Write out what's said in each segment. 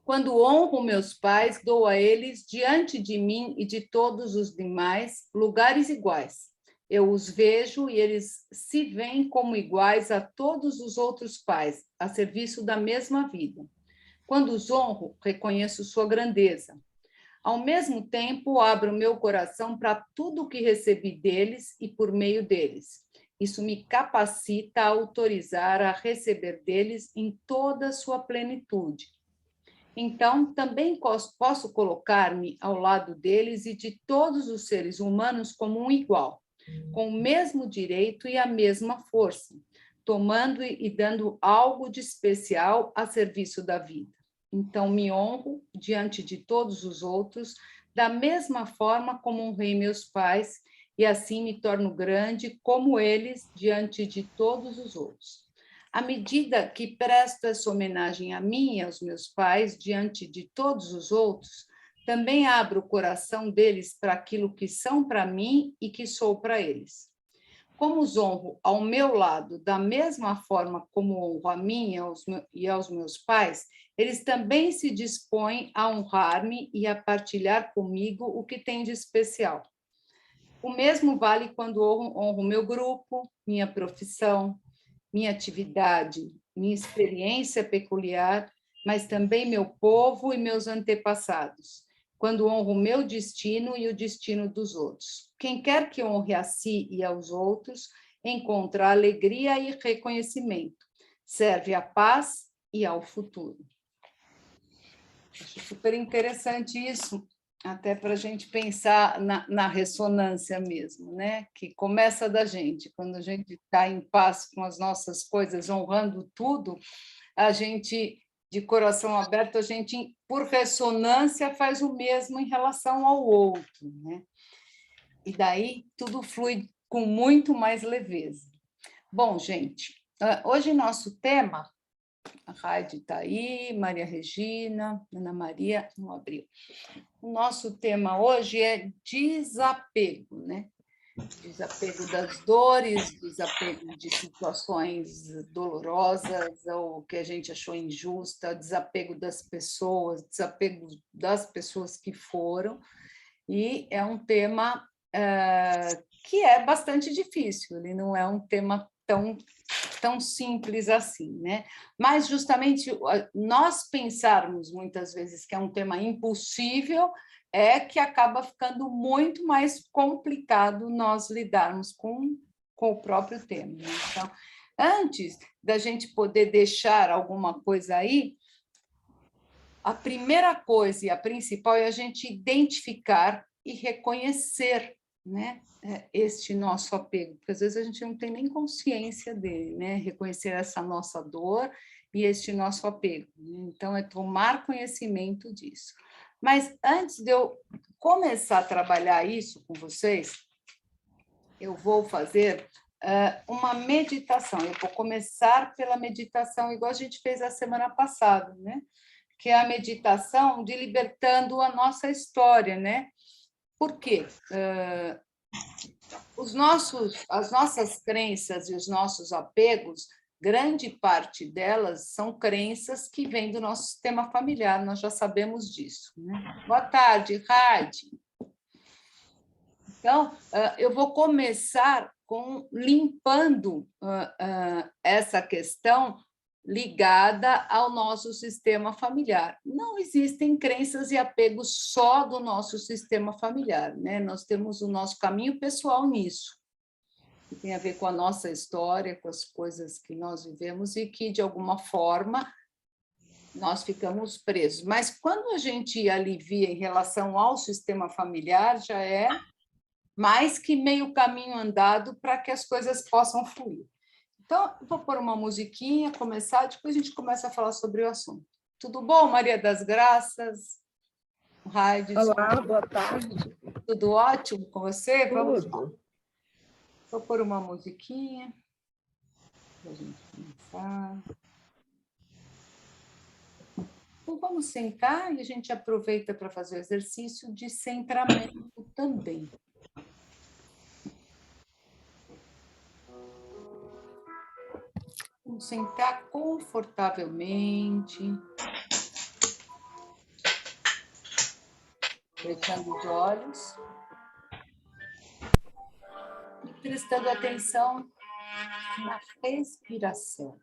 Quando honro meus pais, dou a eles, diante de mim e de todos os demais, lugares iguais. Eu os vejo e eles se veem como iguais a todos os outros pais, a serviço da mesma vida. Quando os honro, reconheço sua grandeza. Ao mesmo tempo, abro meu coração para tudo o que recebi deles e por meio deles. Isso me capacita a autorizar a receber deles em toda a sua plenitude. Então, também posso colocar-me ao lado deles e de todos os seres humanos como um igual, com o mesmo direito e a mesma força, tomando e dando algo de especial a serviço da vida. Então, me honro diante de todos os outros, da mesma forma como honrei meus pais, e assim me torno grande como eles diante de todos os outros. À medida que presto essa homenagem a mim e aos meus pais diante de todos os outros, também abro o coração deles para aquilo que são para mim e que sou para eles. Como os honro ao meu lado, da mesma forma como honro a mim e aos meus pais, eles também se dispõem a honrar-me e a partilhar comigo o que tem de especial. O mesmo vale quando honro meu grupo, minha profissão, minha atividade, minha experiência peculiar, mas também meu povo e meus antepassados, quando honro o meu destino e o destino dos outros. Quem quer que honre a si e aos outros, encontra alegria e reconhecimento, serve à paz e ao futuro. Acho super interessante isso, até para a gente pensar na ressonância mesmo, né? Que começa da gente. Quando a gente está em paz com as nossas coisas, honrando tudo, a gente, de coração aberto, a gente, por ressonância, faz o mesmo em relação ao outro, né? E daí tudo flui com muito mais leveza. Bom, gente, hoje nosso tema, a Raide está aí, Maria Regina, Ana Maria, não abriu. O nosso tema hoje é desapego, né? Desapego das dores, desapego de situações dolorosas ou que a gente achou injusta, desapego das pessoas, desapego das pessoas que foram. E é um tema que é bastante difícil, ele não é um tema tão simples assim, né? Mas justamente nós pensarmos muitas vezes que é um tema impossível é que acaba ficando muito mais complicado nós lidarmos com o próprio tema, né? Então, antes da gente poder deixar alguma coisa aí, a primeira coisa e a principal é a gente identificar e reconhecer, né, este nosso apego, porque às vezes a gente não tem nem consciência dele, né? Reconhecer essa nossa dor e este nosso apego. Então, é tomar conhecimento disso. Mas antes de eu começar a trabalhar isso com vocês, eu vou fazer uma meditação. Eu vou começar pela meditação, igual a gente fez a semana passada, né? Que é a meditação de libertando a nossa história, né? Por quê? As nossas crenças e os nossos apegos, grande parte delas são crenças que vêm do nosso sistema familiar, nós já sabemos disso, né? Boa tarde, Raide. Então, eu vou começar limpando essa questão ligada ao nosso sistema familiar. Não existem crenças e apegos só do nosso sistema familiar, né? Nós temos o nosso caminho pessoal nisso, que tem a ver com a nossa história, com as coisas que nós vivemos e que, de alguma forma, nós ficamos presos. Mas quando a gente alivia em relação ao sistema familiar, já é mais que meio caminho andado para que as coisas possam fluir. Então, vou pôr uma musiquinha, começar, depois a gente começa a falar sobre o assunto. Tudo bom, Maria das Graças? Raide, olá, boa tarde. Tudo ótimo com você? Vamos lá. Tudo. Vou pôr uma musiquinha para a gente começar. Então, vamos sentar e a gente aproveita para fazer o exercício de centramento também. Vamos sentar confortavelmente. Fechando os olhos e prestando atenção na respiração.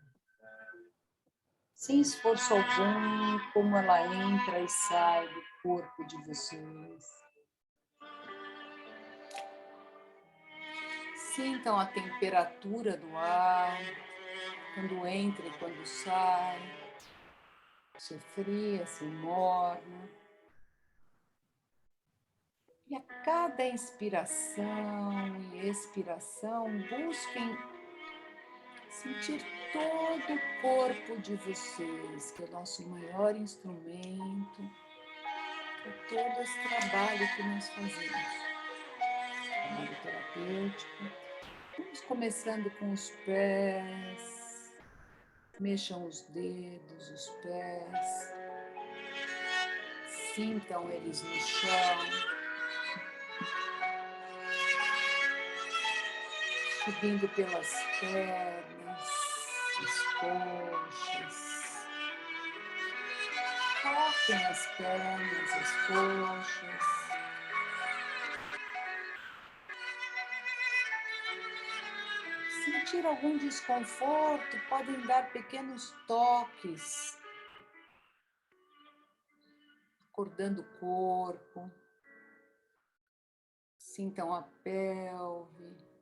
Sem esforço algum, como ela entra e sai do corpo de vocês. Sintam a temperatura do ar, quando entra e quando sai, se fria, se morna. E a cada inspiração e expiração, busquem sentir todo o corpo de vocês, que é o nosso maior instrumento para todo esse trabalho que nós fazemos. Trabalho terapêutico. Vamos começando com os pés. Mexam os dedos, os pés. Sintam eles no chão. Subindo pelas pernas, as coxas. Toquem as pernas, as coxas. Sentir algum desconforto, podem dar pequenos toques, acordando o corpo. Sintam a pelve.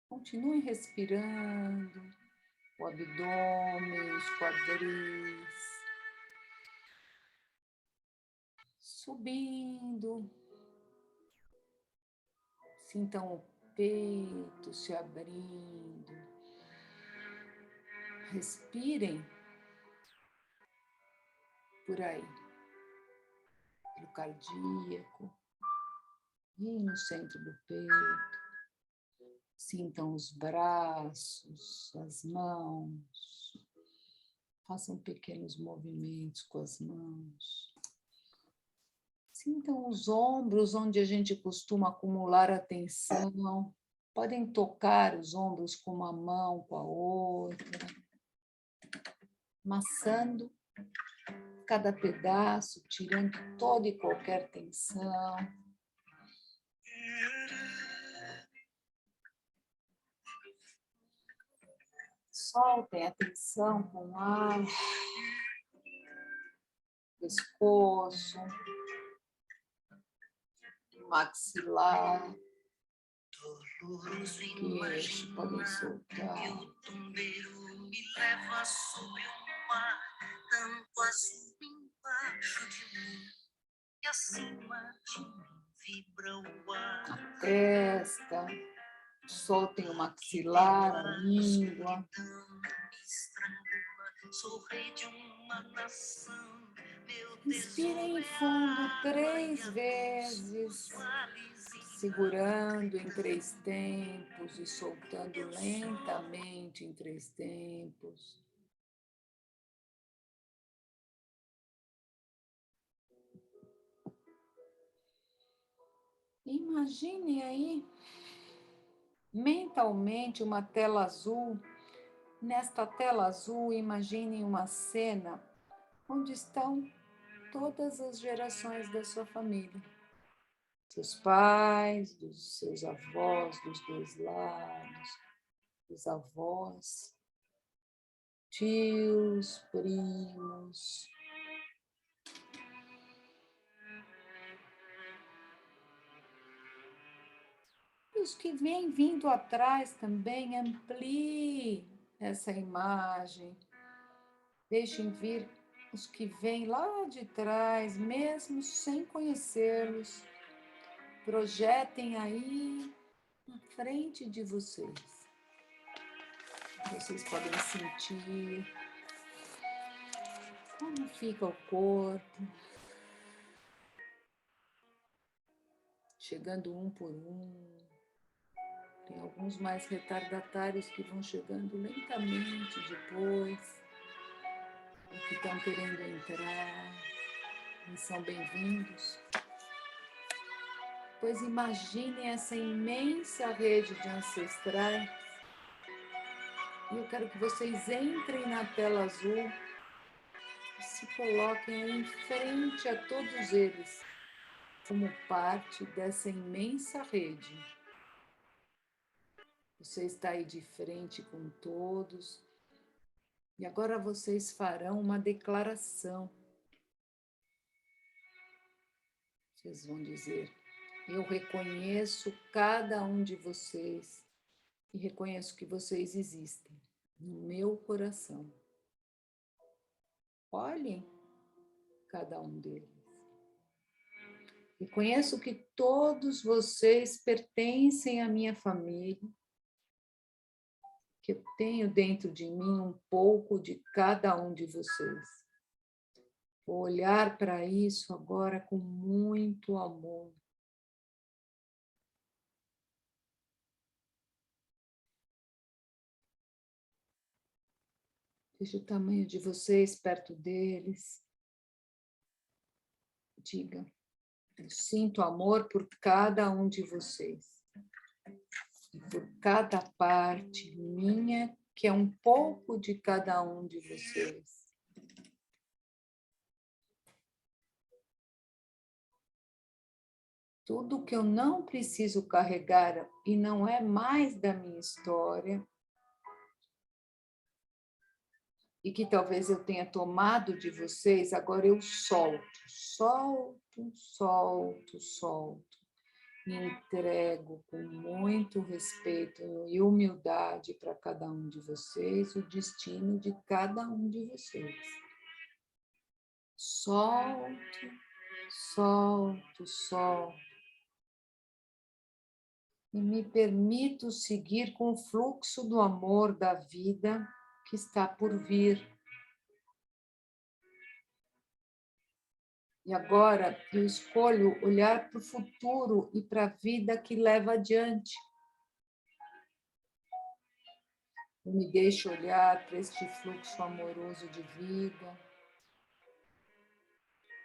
Continuem respirando, o abdômen, os quadris, subindo. Sintam o peito se abrindo. Respirem por aí, pelo cardíaco e no centro do peito. Sintam os braços, as mãos. Façam pequenos movimentos com as mãos. Sintam os ombros, onde a gente costuma acumular a tensão. Podem tocar os ombros com uma mão, com a outra. Massando cada pedaço, tirando toda e qualquer tensão. Soltem a tensão com o ar, pescoço, maxilar, queixo, podem soltar. O tombeiro me leva sobre o mar, tanto azul embaixo de mim, e acima de mim vibra o ar. A testa, soltem o maxilar, a língua. Sou rei de uma nação. Inspirem fundo 3 vezes, segurando em 3 tempos e soltando lentamente em 3 tempos. Imaginem aí, mentalmente, uma tela azul. Nesta tela azul, imaginem uma cena onde estão todas as gerações da sua família. Seus pais, dos seus avós, dos 2 lados, os avós, tios, primos. E os que vêm vindo atrás também, amplie essa imagem. Deixem vir os que vêm lá de trás, mesmo sem conhecê-los. Projetem aí na frente de vocês. Vocês podem sentir como fica o corpo, chegando um por um. Tem alguns mais retardatários que vão chegando lentamente depois, ou que estão querendo entrar, e são bem-vindos. Pois imaginem essa imensa rede de ancestrais. E eu quero que vocês entrem na tela azul e se coloquem aí em frente a todos eles. como parte dessa imensa rede. Você está aí de frente com todos. E agora vocês farão uma declaração. Vocês vão dizer: eu reconheço cada um de vocês e reconheço que vocês existem no meu coração. Olhem cada um deles. Reconheço que todos vocês pertencem à minha família, que eu tenho dentro de mim um pouco de cada um de vocês. Vou olhar para isso agora com muito amor. Veja o tamanho de vocês perto deles. Diga: eu sinto amor por cada um de vocês. E por cada parte minha, que é um pouco de cada um de vocês. Tudo que eu não preciso carregar e não é mais da minha história, e que talvez eu tenha tomado de vocês, agora eu solto, solto, solto, solto. Me entrego com muito respeito e humildade para cada um de vocês, o destino de cada um de vocês. Solto, solto, solto. E me permito seguir com o fluxo do amor da vida que está por vir. E agora eu escolho olhar para o futuro e para a vida que leva adiante. Eu me deixo olhar para este fluxo amoroso de vida.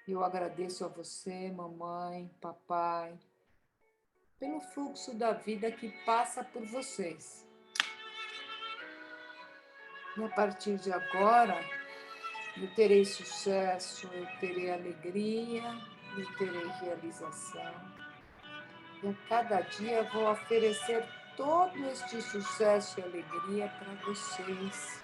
Eu agradeço a você, mamãe, papai, pelo fluxo da vida que passa por vocês. E a partir de agora, eu terei sucesso, eu terei alegria, eu terei realização. E a cada dia eu vou oferecer todo este sucesso e alegria para vocês.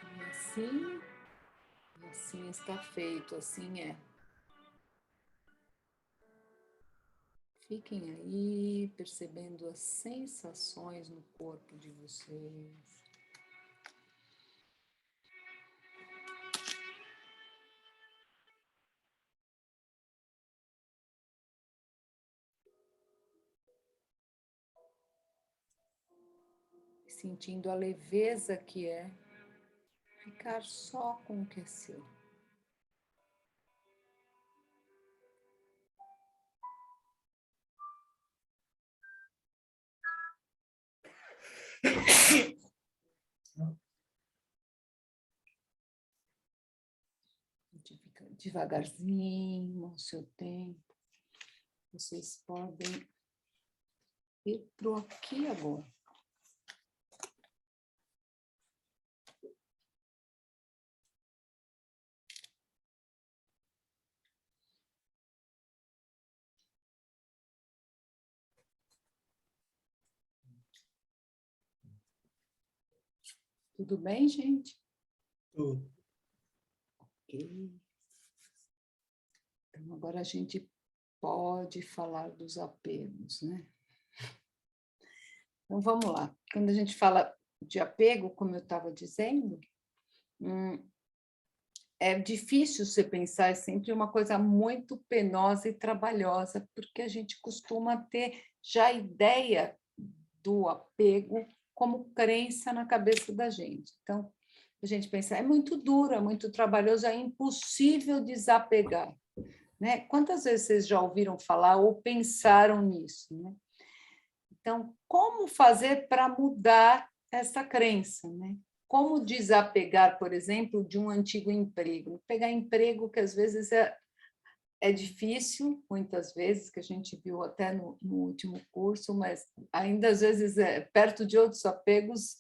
E assim está feito, assim é. Fiquem aí, percebendo as sensações no corpo de vocês. Sentindo a leveza que é ficar só com o que é seu. Devagarzinho, ao seu tempo, vocês podem ir para o aqui e agora. Tudo bem, gente? Tudo. Ok. Então, agora a gente pode falar dos apegos, né? Então, vamos lá. Quando a gente fala de apego, como eu estava dizendo, é difícil você pensar, é sempre uma coisa muito penosa e trabalhosa, porque a gente costuma ter já a ideia do apego como crença na cabeça da gente. Então, a gente pensa, é muito duro, é muito trabalhoso, é impossível desapegar. Né? Quantas vezes vocês já ouviram falar ou pensaram nisso? Né? Então, como fazer para mudar essa crença? Né? Como desapegar, por exemplo, de um antigo emprego? Pegar emprego que às vezes é difícil, muitas vezes, que a gente viu até no último curso, mas ainda às vezes, perto de outros apegos,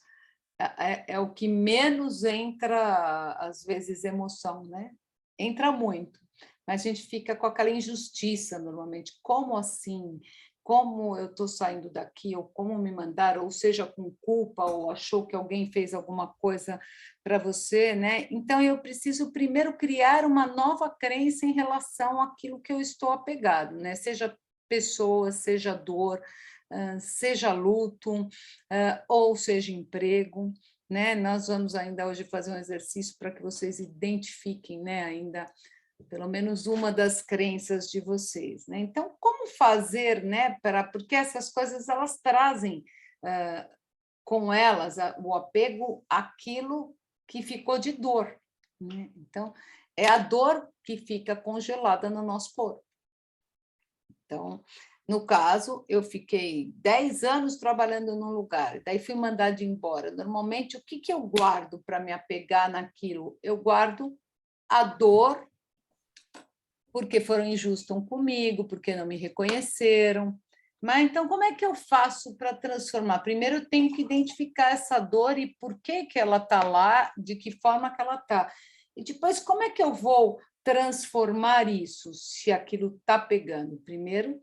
é o que menos entra, às vezes, emoção, né? Entra muito, mas a gente fica com aquela injustiça, normalmente. Como assim? Como eu estou saindo daqui, ou como me mandaram, ou seja, com culpa, ou achou que alguém fez alguma coisa para você, né? Então, eu preciso primeiro criar uma nova crença em relação àquilo que eu estou apegado, né? Seja pessoa, seja dor, seja luto, ou seja emprego, né? Nós vamos ainda hoje fazer um exercício para que vocês identifiquem, né, ainda pelo menos uma das crenças de vocês, né? Então, como fazer, né, porque essas coisas elas trazem com elas o apego àquilo que ficou de dor, né? Então, é a dor que fica congelada no nosso corpo. Então, no caso, eu fiquei 10 anos trabalhando num lugar, daí fui mandada embora. Normalmente, o que eu guardo para me apegar naquilo? Eu guardo a dor, porque foram injustos comigo, porque não me reconheceram. Mas então, como é que eu faço para transformar? Primeiro, eu tenho que identificar essa dor e por que ela está lá, de que forma que ela está. E depois, como é que eu vou transformar isso, se aquilo está pegando? Primeiro,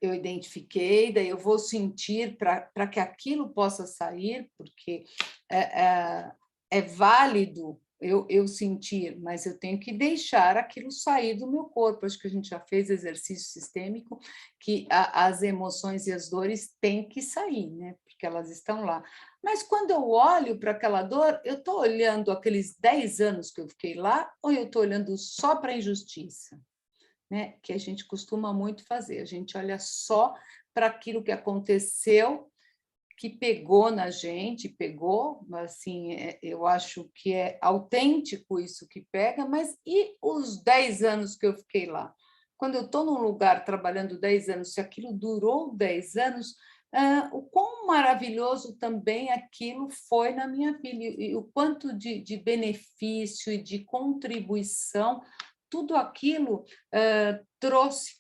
eu identifiquei, daí eu vou sentir para que aquilo possa sair, porque é válido eu sentir, mas eu tenho que deixar aquilo sair do meu corpo. Acho que a gente já fez exercício sistêmico, que as emoções e as dores têm que sair, né? Porque elas estão lá. Mas quando eu olho para aquela dor, eu estou olhando aqueles 10 anos que eu fiquei lá, ou eu estou olhando só para a injustiça? Né, que a gente costuma muito fazer, a gente olha só para aquilo que aconteceu, que pegou na gente, pegou, assim, eu acho que é autêntico isso que pega, mas e os 10 anos que eu fiquei lá? Quando eu estou num lugar trabalhando 10 anos, se aquilo durou 10 anos, o quão maravilhoso também aquilo foi na minha vida, e o quanto de benefício e de contribuição tudo aquilo trouxe.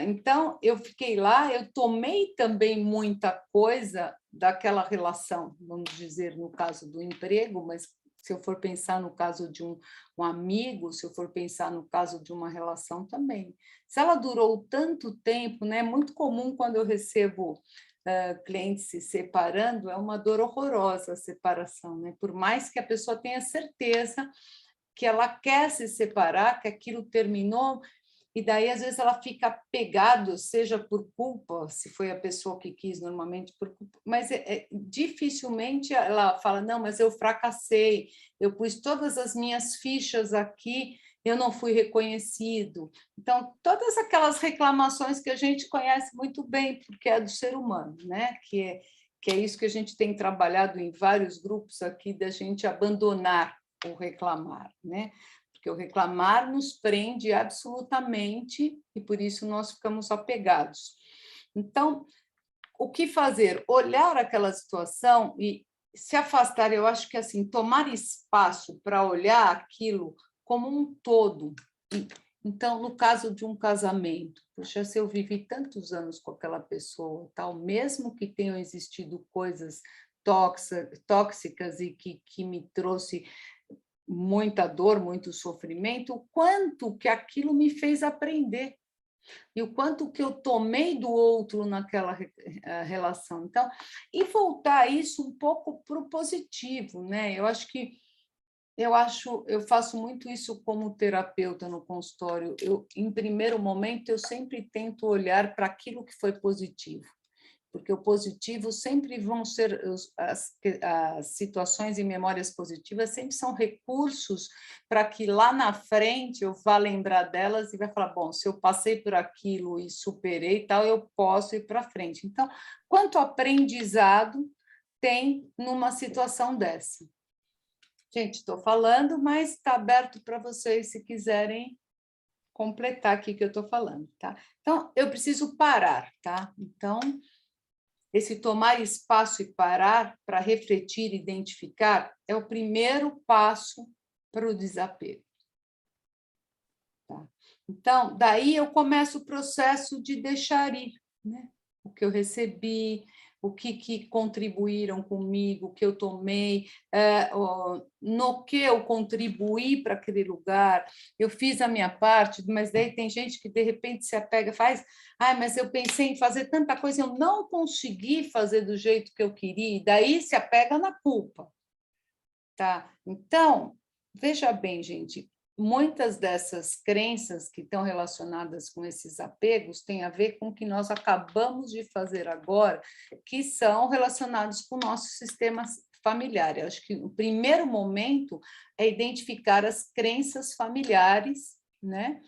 Então, eu fiquei lá, eu tomei também muita coisa daquela relação, vamos dizer, no caso do emprego, mas se eu for pensar no caso de um amigo, se eu for pensar no caso de uma relação também. Se ela durou tanto tempo, né, é muito comum quando eu recebo clientes se separando, é uma dor horrorosa a separação, né? Por mais que a pessoa tenha certeza que ela quer se separar, que aquilo terminou, e daí às vezes ela fica apegada, seja por culpa, se foi a pessoa que quis, normalmente por culpa, mas dificilmente ela fala, não, mas eu fracassei, eu pus todas as minhas fichas aqui, eu não fui reconhecido. Então, todas aquelas reclamações que a gente conhece muito bem, porque é do ser humano, né? Que é isso que a gente tem trabalhado em vários grupos aqui, da gente abandonar o reclamar, né? Porque o reclamar nos prende absolutamente e por isso nós ficamos apegados. Então, o que fazer? Olhar aquela situação e se afastar. Eu acho que assim, tomar espaço para olhar aquilo como um todo. Então, no caso de um casamento, puxa, se eu vivi tantos anos com aquela pessoa, tal, mesmo que tenham existido coisas tóxicas e que me trouxe muita dor, muito sofrimento, o quanto que aquilo me fez aprender e o quanto que eu tomei do outro naquela relação. Então, e voltar isso um pouco para o positivo, né? Eu faço muito isso como terapeuta no consultório. Em primeiro momento, eu sempre tento olhar para aquilo que foi positivo, porque o positivo sempre vão ser, as situações e memórias positivas sempre são recursos para que lá na frente eu vá lembrar delas e vai falar, bom, se eu passei por aquilo e superei e tal, eu posso ir para frente. Então, quanto aprendizado tem numa situação dessa? Gente, estou falando, mas está aberto para vocês se quiserem completar aqui que eu estou falando, tá? Então, eu preciso parar, tá? Então, esse tomar espaço e parar para refletir e identificar é o primeiro passo para o desapego. Tá? Então, daí eu começo o processo de deixar ir, né? O que eu recebi, o que contribuíram comigo, o que eu tomei, no que eu contribuí para aquele lugar, eu fiz a minha parte, mas daí tem gente que de repente se apega, faz, mas eu pensei em fazer tanta coisa, eu não consegui fazer do jeito que eu queria, e daí se apega na culpa. Tá? Então, veja bem, gente, muitas dessas crenças que estão relacionadas com esses apegos têm a ver com o que nós acabamos de fazer agora, que são relacionados com o nosso sistema familiar. Eu acho que o primeiro momento é identificar as crenças familiares, né?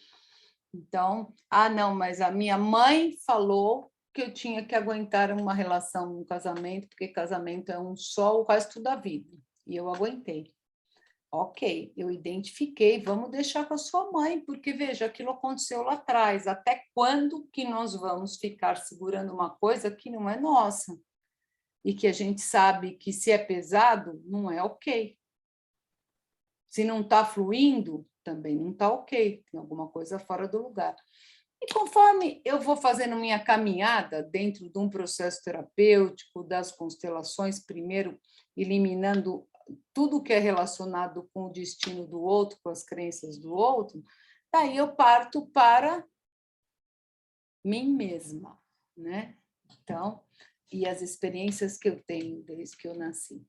Então, não, mas a minha mãe falou que eu tinha que aguentar uma relação, um casamento, porque casamento é um só o resto da vida. E eu aguentei. Ok, eu identifiquei, vamos deixar com a sua mãe, porque, veja, aquilo aconteceu lá atrás. Até quando que nós vamos ficar segurando uma coisa que não é nossa? E que a gente sabe que, se é pesado, não é ok. Se não está fluindo, também não está ok. Tem alguma coisa fora do lugar. E conforme eu vou fazendo minha caminhada dentro de um processo terapêutico, das constelações, primeiro eliminando tudo que é relacionado com o destino do outro, com as crenças do outro, daí eu parto para mim mesma, né? Então, e as experiências que eu tenho desde que eu nasci.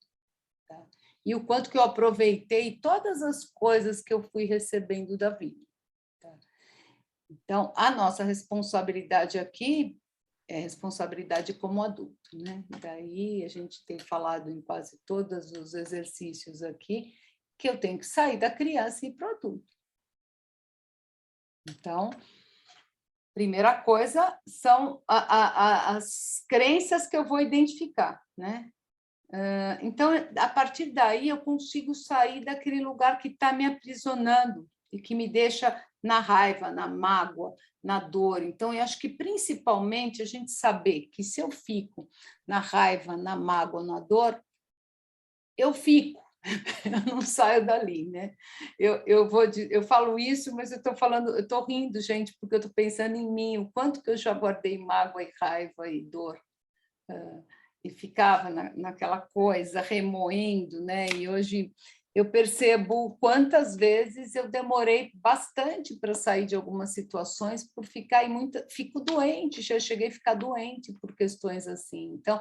Tá? E o quanto que eu aproveitei todas as coisas que eu fui recebendo da vida. Tá? Então, a nossa responsabilidade aqui é responsabilidade como adulto, né? Daí a gente tem falado em quase todos os exercícios aqui que eu tenho que sair da criança e ir para o adulto. Então, primeira coisa são as crenças que eu vou identificar, né? Então, a partir daí, eu consigo sair daquele lugar que está me aprisionando e que me deixa na raiva, na mágoa, na dor. Então, eu acho que, principalmente, a gente saber que, se eu fico na raiva, na mágoa, na dor, eu fico, eu não saio dali, né? Eu falo isso, mas eu estou rindo, gente, porque eu estou pensando em mim, o quanto que eu já guardei mágoa e raiva e dor. E ficava naquela coisa, remoendo, né? E hoje eu percebo quantas vezes eu demorei bastante para sair de algumas situações por ficar em muita... Fico doente, já cheguei a ficar doente por questões assim. Então,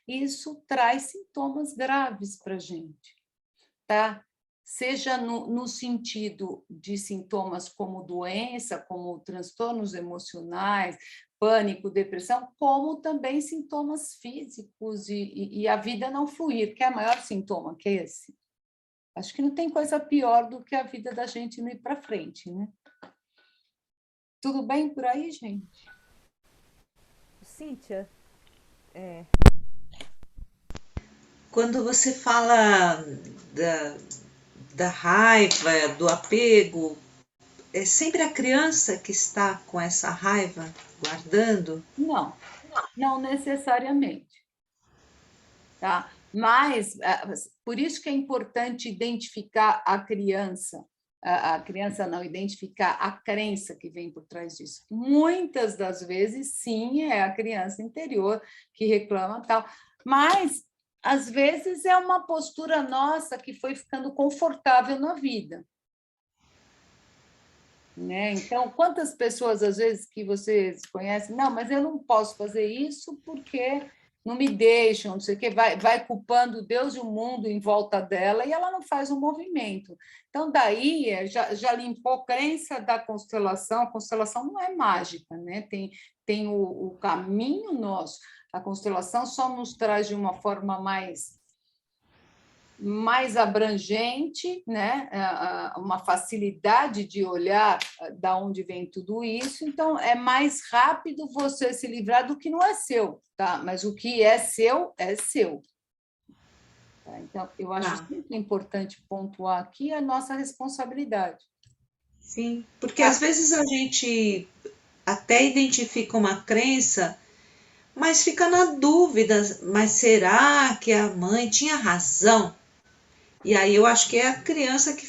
isso traz sintomas graves para a gente, tá? Seja no sentido de sintomas como doença, como transtornos emocionais, pânico, depressão, como também sintomas físicos e a vida não fluir, que é o maior sintoma, que é esse. Acho que não tem coisa pior do que a vida da gente não ir para frente, né? Tudo bem por aí, gente? Cíntia, Quando você fala da, da raiva, do apego, é sempre a criança que está com essa raiva guardando? Não, não necessariamente, tá? Mas por isso que é importante identificar a criança não identificar a crença que vem por trás disso. Muitas das vezes, sim, é a criança interior que reclama tal, mas às vezes é uma postura nossa que foi ficando confortável na vida. Né? Então, quantas pessoas, às vezes, que vocês conhecem, não, mas eu não posso fazer isso porque não me deixam, não sei o quê, vai culpando Deus e o mundo em volta dela e ela não faz um movimento. Então, daí, já limpou a crença da constelação, a constelação não é mágica, né? Tem o caminho nosso, a constelação só nos traz de uma forma mais abrangente, né? Uma facilidade de olhar da onde vem tudo isso, então é mais rápido você se livrar do que não é seu, tá? Mas o que é seu, é seu. Tá? Então, eu acho sempre importante pontuar aqui a nossa responsabilidade. Sim, porque às vezes a gente até identifica uma crença, mas fica na dúvida, mas será que a mãe tinha razão? E aí eu acho que é a criança que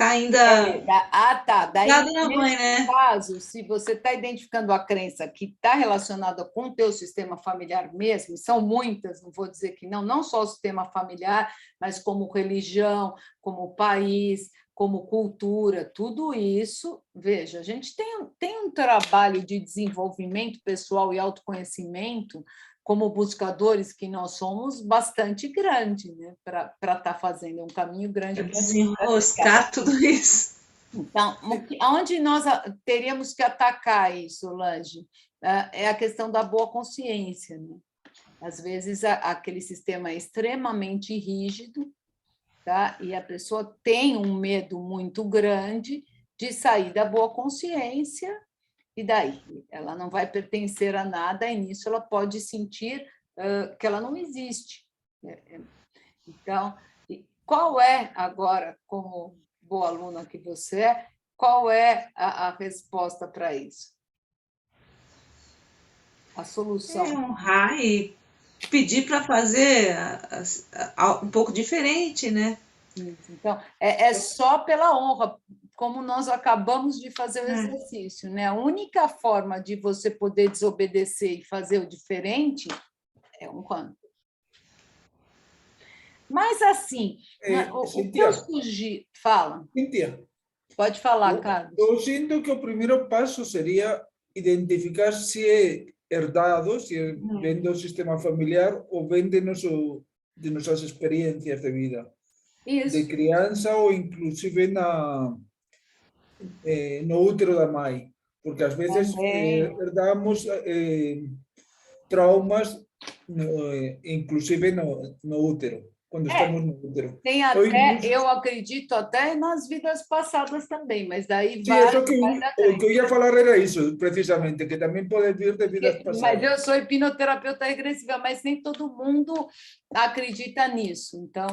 está ainda Tá. Daí, ligado na mãe, nesse né? caso, se você está identificando a crença que está relacionada com o teu sistema familiar mesmo, e são muitas, não vou dizer que não, não só o sistema familiar, mas como religião, como país, como cultura, tudo isso, veja, a gente tem um trabalho de desenvolvimento pessoal e autoconhecimento, como buscadores que nós somos, bastante grande, né? Para estar fazendo um caminho grande para Desenroscar tudo isso. então, onde nós teríamos que atacar isso, Lange, é a questão da boa consciência. Né? Às vezes, aquele sistema é extremamente rígido, tá? E a pessoa tem um medo muito grande de sair da boa consciência, e daí? Ela não vai pertencer a nada, e nisso ela pode sentir que ela não existe. Então, qual é, agora, como boa aluna que você é, qual é a resposta para isso? A solução. É honrar e pedir para fazer um pouco diferente, né? Isso. Então, é só pela honra, como nós acabamos de fazer o exercício, né? A única forma de você poder desobedecer e fazer o diferente é honrando. Mas, assim, o que eu sugiro... Fala. Cíntia, Pode falar, Carlos. eu sinto que o primeiro passo seria identificar se é herdado, se vem do sistema familiar ou vem de nossas experiências de vida. Isso. De criança ou inclusive no útero da mãe. Porque às vezes herdamos traumas, inclusive no útero, quando estamos no útero. Tem até, eu acredito, até nas vidas passadas também, mas daí Sim, vai... o que eu ia falar era isso, precisamente, que também pode vir de vidas passadas. Mas eu sou hipnoterapeuta regressiva, mas nem todo mundo acredita nisso. Então,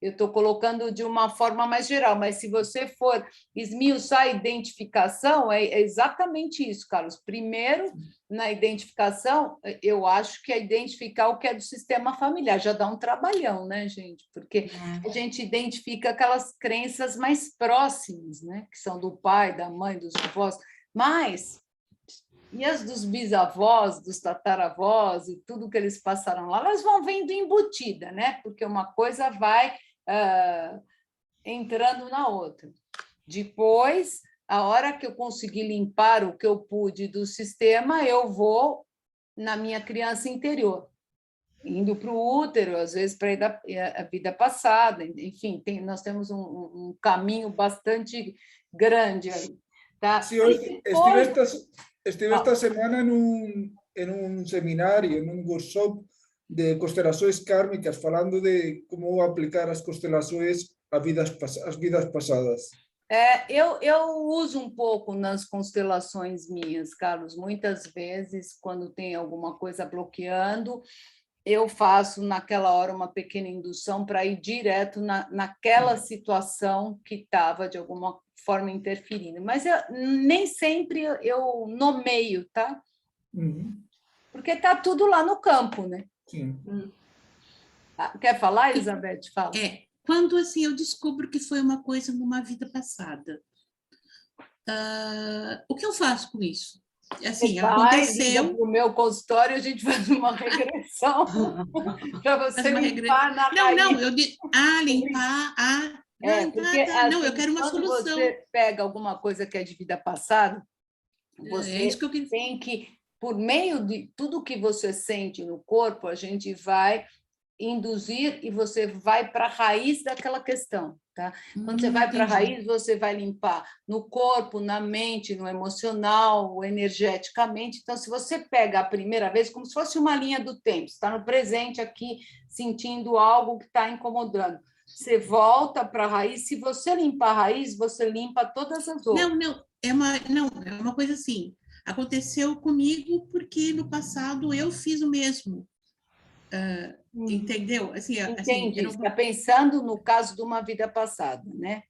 eu estou colocando de uma forma mais geral, mas se você for esmiuçar a identificação, é exatamente isso, Carlos. Primeiro, na identificação, eu acho que é identificar o que é do sistema familiar. Já dá um trabalhão, né, gente? Porque a gente identifica aquelas crenças mais próximas, né? Que são do pai, da mãe, dos avós, mas... E as dos bisavós, dos tataravós e tudo que eles passaram lá, elas vão vendo embutida, né? Porque uma coisa vai entrando na outra. Depois, a hora que eu conseguir limpar o que eu pude do sistema, eu vou na minha criança interior, indo para o útero, às vezes para a vida passada. Enfim, nós temos um caminho bastante grande aí. Tá? Sí, estive esta semana en un seminario, en un workshop de constelações kármicas, falando de como aplicar as constelações às vidas passadas. Eu uso um pouco nas constelações minhas, Carlos. Muitas vezes, quando tem alguma coisa bloqueando, eu faço naquela hora uma pequena indução para ir direto naquela situação que estava de alguma forma interferindo. Mas nem sempre eu nomeio, tá? Porque está tudo lá no campo, né? Sim. Quer falar, Elizabeth? Fala. Quando assim eu descubro que foi uma coisa numa vida passada, o que eu faço com isso? Assim, aconteceu. No meu consultório, a gente faz uma regressão para você limpar na raiz. Limpar. Não, eu quero uma solução. Quando você pega alguma coisa que é de vida passada, você tem que, por meio de tudo que você sente no corpo, a gente vai induzir e você vai para a raiz daquela questão, tá? Quando você vai para a raiz, você vai limpar no corpo, na mente, no emocional, energeticamente. Então, se você pega a primeira vez, como se fosse uma linha do tempo, está no presente aqui, sentindo algo que está incomodando. Você volta para a raiz. Se você limpar a raiz, você limpa todas as outras. É uma coisa assim. Aconteceu comigo porque no passado eu fiz o mesmo. Entendeu? Entendi. Você está pensando no caso de uma vida passada, né?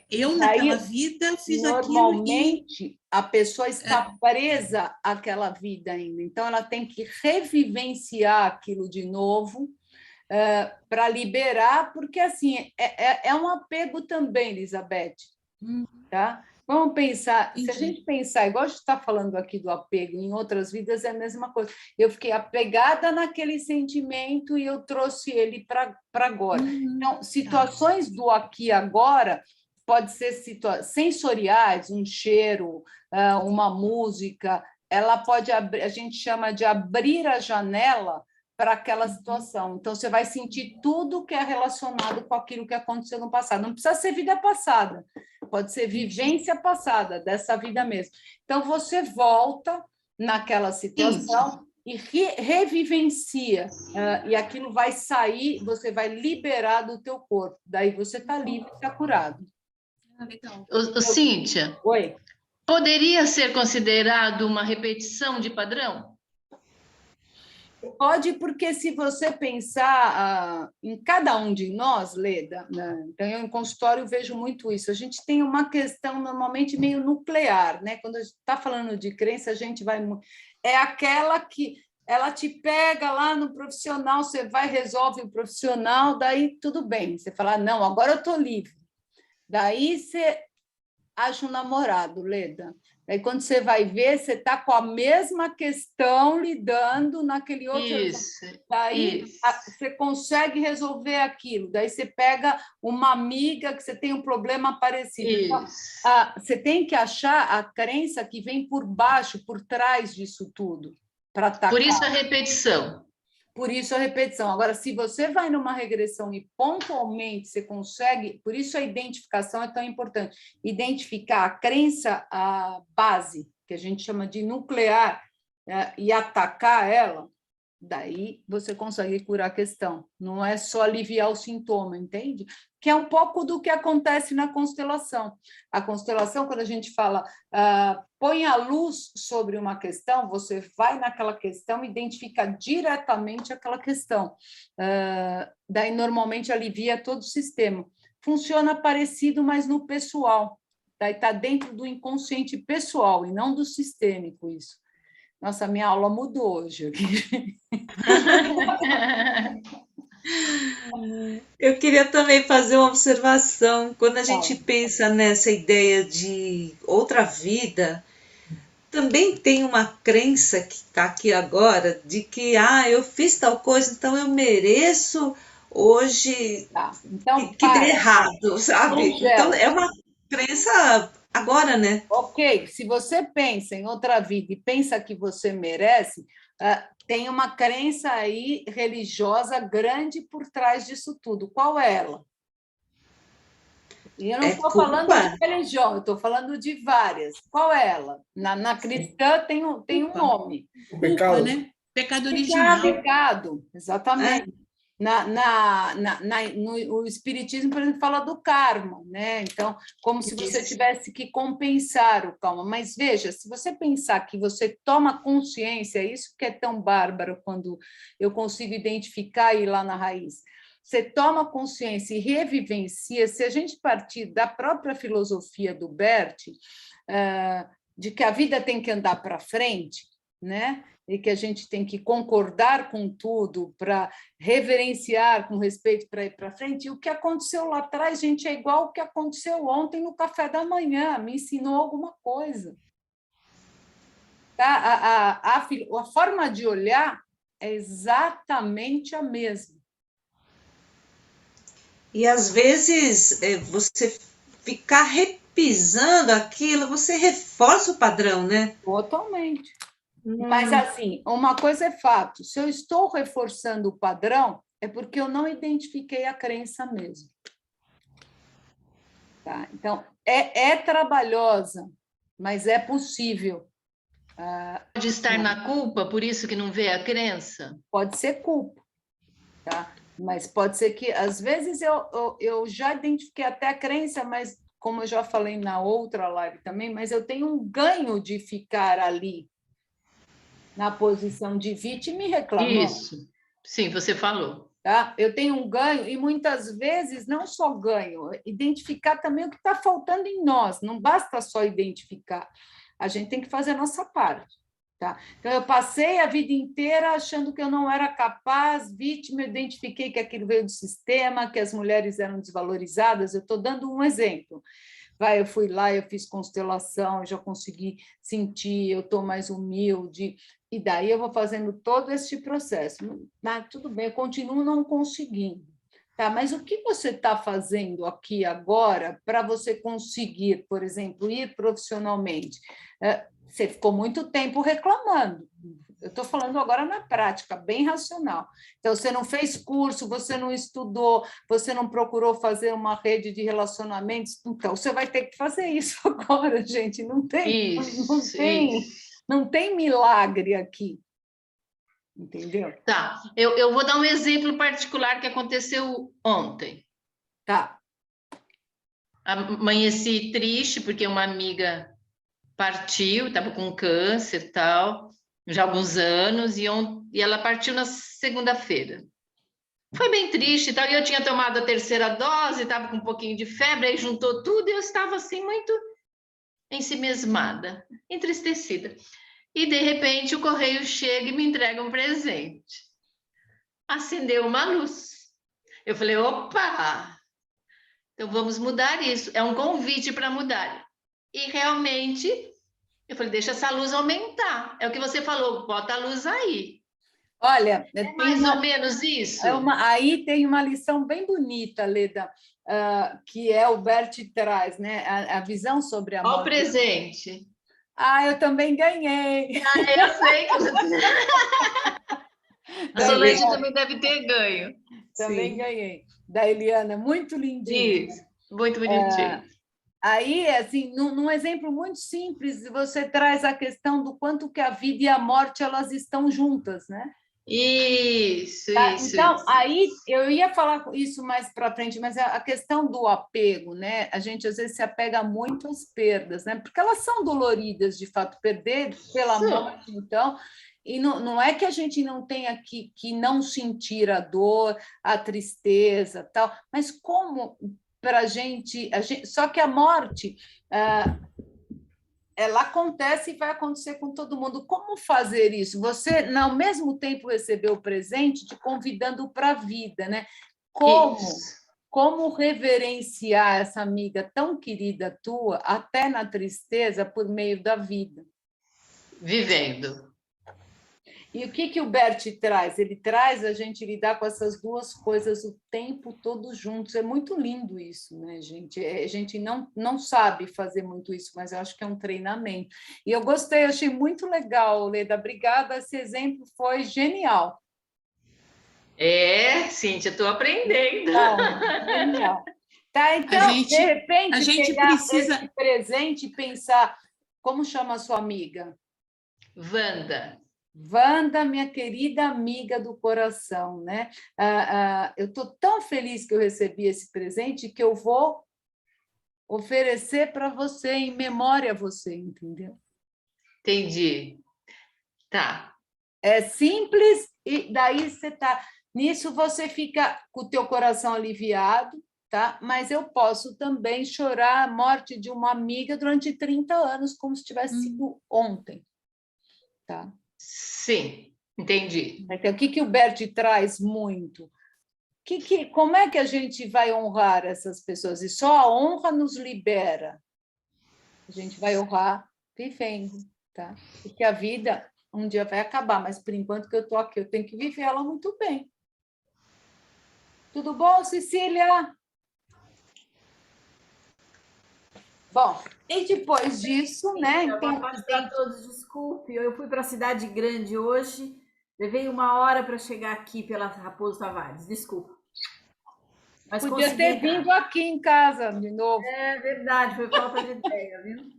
Eu naquela vida fiz normalmente, a pessoa está presa àquela vida ainda. Então, ela tem que revivenciar aquilo de novo para liberar, porque assim é um apego também, Elizabeth. Tá? Vamos pensar, se a Entendi. gente pensar, igual a gente está falando aqui do apego, em outras vidas é a mesma coisa. Eu fiquei apegada naquele sentimento e eu trouxe ele para agora. Então, situações do aqui e agora pode ser sensoriais, um cheiro, uma música, ela pode abrir, a gente chama de abrir a janela para aquela situação. Então, você vai sentir tudo que é relacionado com aquilo que aconteceu no passado. Não precisa ser vida passada, pode ser vivência passada, dessa vida mesmo. Então, você volta naquela situação e revivencia, e aquilo vai sair, você vai liberar do teu corpo. Daí você está livre, está curado. Legal. Cíntia, Oi. poderia ser considerado uma repetição de padrão? Pode, porque se você pensar em cada um de nós, Leda, né? Então, eu em consultório vejo muito isso. A gente tem uma questão normalmente meio nuclear, né? Quando a gente está falando de crença, a gente vai. É aquela que ela te pega lá no profissional, você vai, resolve o profissional, daí tudo bem. Você fala, não, agora eu estou livre. Daí você acha um namorado, Leda. Aí, quando você vai ver, você está com a mesma questão lidando naquele outro. Isso. Daí você consegue resolver aquilo. Daí você pega uma amiga que você tem um problema parecido. Então, você tem que achar a crença que vem por baixo, por trás disso tudo, para atacar. Por isso a repetição. Por isso a repetição. Agora, se você vai numa regressão e pontualmente você consegue, por isso a identificação é tão importante. Identificar a crença, a base, que a gente chama de nuclear, e atacar ela, daí você consegue curar a questão. Não é só aliviar o sintoma, entende? Que é um pouco do que acontece na constelação. A constelação, quando a gente fala põe a luz sobre uma questão, você vai naquela questão e identifica diretamente aquela questão. Daí, normalmente, alivia todo o sistema. Funciona parecido, mas no pessoal. Daí está dentro do inconsciente pessoal e não do sistêmico isso. Nossa, minha aula mudou hoje. Eu queria também fazer uma observação. Quando a gente pensa nessa ideia de outra vida, também tem uma crença que está aqui agora de que eu fiz tal coisa, então eu mereço hoje então, que dê errado, sabe? Então é uma crença agora, né? Ok, se você pensa em outra vida e pensa que você merece, tem uma crença aí religiosa grande por trás disso tudo. Qual é ela? E eu não estou falando de religião, eu estou falando de várias. Qual é ela? Na cristã tem um nome. O pecado. Culpa, né? Pecado original. Pecado, exatamente. No Espiritismo, por exemplo, fala do karma, né? Então, como se você tivesse que compensar o karma. Mas veja, se você pensar que você toma consciência, isso que é tão bárbaro quando eu consigo identificar e ir lá na raiz. Você toma consciência e revivencia, se a gente partir da própria filosofia do Bert, de que a vida tem que andar para frente, né? E que a gente tem que concordar com tudo para reverenciar com respeito para ir para frente. E o que aconteceu lá atrás, gente, é igual o que aconteceu ontem no café da manhã, me ensinou alguma coisa. Tá? A forma de olhar é exatamente a mesma. E, às vezes, você ficar repisando aquilo, você reforça o padrão, né? Totalmente. Mas, assim, uma coisa é fato, se eu estou reforçando o padrão, é porque eu não identifiquei a crença mesmo. Tá? Então, é trabalhosa, mas é possível. Pode estar na culpa, por isso que não vê a crença? Pode ser culpa, tá? Mas pode ser que, às vezes, eu já identifiquei até a crença, mas, como eu já falei na outra live também, mas eu tenho um ganho de ficar ali, na posição de vítima e reclamando. Isso, sim, você falou. Tá? Eu tenho um ganho, e muitas vezes não só ganho, identificar também o que está faltando em nós, não basta só identificar, a gente tem que fazer a nossa parte. Tá? Então, eu passei a vida inteira achando que eu não era capaz, vítima, eu identifiquei que aquilo veio do sistema, que as mulheres eram desvalorizadas, eu estou dando um exemplo. eu fui lá, eu fiz constelação, eu já consegui sentir, eu estou mais humilde, e daí eu vou fazendo todo esse processo. Mas tudo bem, eu continuo não conseguindo. Tá, mas o que você está fazendo aqui agora para você conseguir, por exemplo, ir profissionalmente? Você ficou muito tempo reclamando. Eu estou falando agora na prática, bem racional. Então, você não fez curso, você não estudou, você não procurou fazer uma rede de relacionamentos. Então, você vai ter que fazer isso agora, gente. Não tem, não tem milagre aqui. Entendeu? Tá, eu vou dar um exemplo particular que aconteceu ontem. Tá. Amanheci triste porque uma amiga partiu, estava com câncer e tal, já há alguns anos, e ela partiu na segunda-feira. Foi bem triste e tal, e eu tinha tomado a terceira dose, estava com um pouquinho de febre, aí juntou tudo, e eu estava assim muito ensimesmada, entristecida. E, de repente, o correio chega e me entrega um presente. Acendeu uma luz. Eu falei, opa, então vamos mudar isso. É um convite para mudar. E, realmente, eu falei, deixa essa luz aumentar. É o que você falou, bota a luz aí. Olha, é mais ou menos isso. Aí tem uma lição bem bonita, Leda, que é o Bert traz, né? A visão sobre a morte. Olha o presente. Eu também ganhei. Eu sei que a Solange também deve ter ganho. Também ganhei. Da Eliana, muito lindinho. Isso, muito bonitinho. Aí, assim, num exemplo muito simples, você traz a questão do quanto que a vida e a morte elas estão juntas, né? Isso, tá? Isso. Então, isso. aí eu ia falar isso mais para frente, mas a questão do apego, né? A gente às vezes se apega muito às perdas, né? Porque elas são doloridas, de fato, perder pela morte, então. E não é que a gente não tenha que não sentir a dor, a tristeza, tal, mas como para a gente. Só que a morte. Ela acontece e vai acontecer com todo mundo. Como fazer isso? Você, ao mesmo tempo, recebeu o presente te convidando para a vida, né? Como reverenciar essa amiga tão querida tua, até na tristeza, por meio da vida? Vivendo. E o que o Bert traz? Ele traz a gente lidar com essas duas coisas o tempo todo juntos. É muito lindo isso, né, gente? A gente não sabe fazer muito isso, mas eu acho que é um treinamento. E eu gostei, achei muito legal, Leda. Obrigada, esse exemplo foi genial. Cíntia, estou aprendendo. Genial. Tá, então, de repente, a gente pegar precisa... esse presente e pensar, como chama a sua amiga? Wanda, minha querida amiga do coração, né? Eu estou tão feliz que eu recebi esse presente que eu vou oferecer para você, em memória a você, entendeu? Entendi. Tá. É simples, e daí você tá. Nisso você fica com o teu coração aliviado, tá? Mas eu posso também chorar a morte de uma amiga durante 30 anos, como se tivesse sido ontem, tá? Sim, entendi. Então, o que o Bert traz muito? Como é que a gente vai honrar essas pessoas? E só a honra nos libera. A gente vai honrar vivendo, tá? Porque a vida um dia vai acabar, mas por enquanto que eu estou aqui, eu tenho que viver ela muito bem. Tudo bom, Cecília? Bom, e depois disso, né? Então, a todos, desculpe, eu fui para a cidade grande hoje, levei 1 hora para chegar aqui pela Raposo Tavares, desculpa. Mas podia ter vindo aqui em casa de novo. É verdade, foi falta de ideia, viu?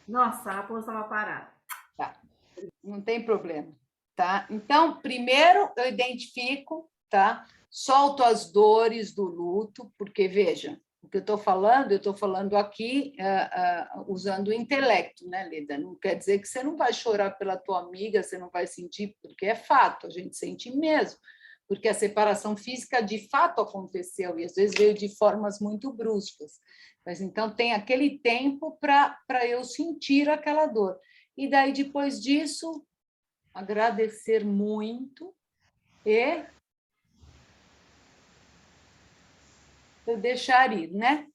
Nossa, a Raposo estava parada. Tá, não tem problema, tá? Então, primeiro eu identifico, tá? Solto as dores do luto, porque, veja, o que eu estou falando aqui usando o intelecto, né, Leda? Não quer dizer que você não vai chorar pela tua amiga, você não vai sentir, porque é fato, a gente sente mesmo, porque a separação física de fato aconteceu, e às vezes veio de formas muito bruscas. Mas então tem aquele tempo para eu sentir aquela dor. E daí, depois disso, agradecer muito e eu deixar ir, né?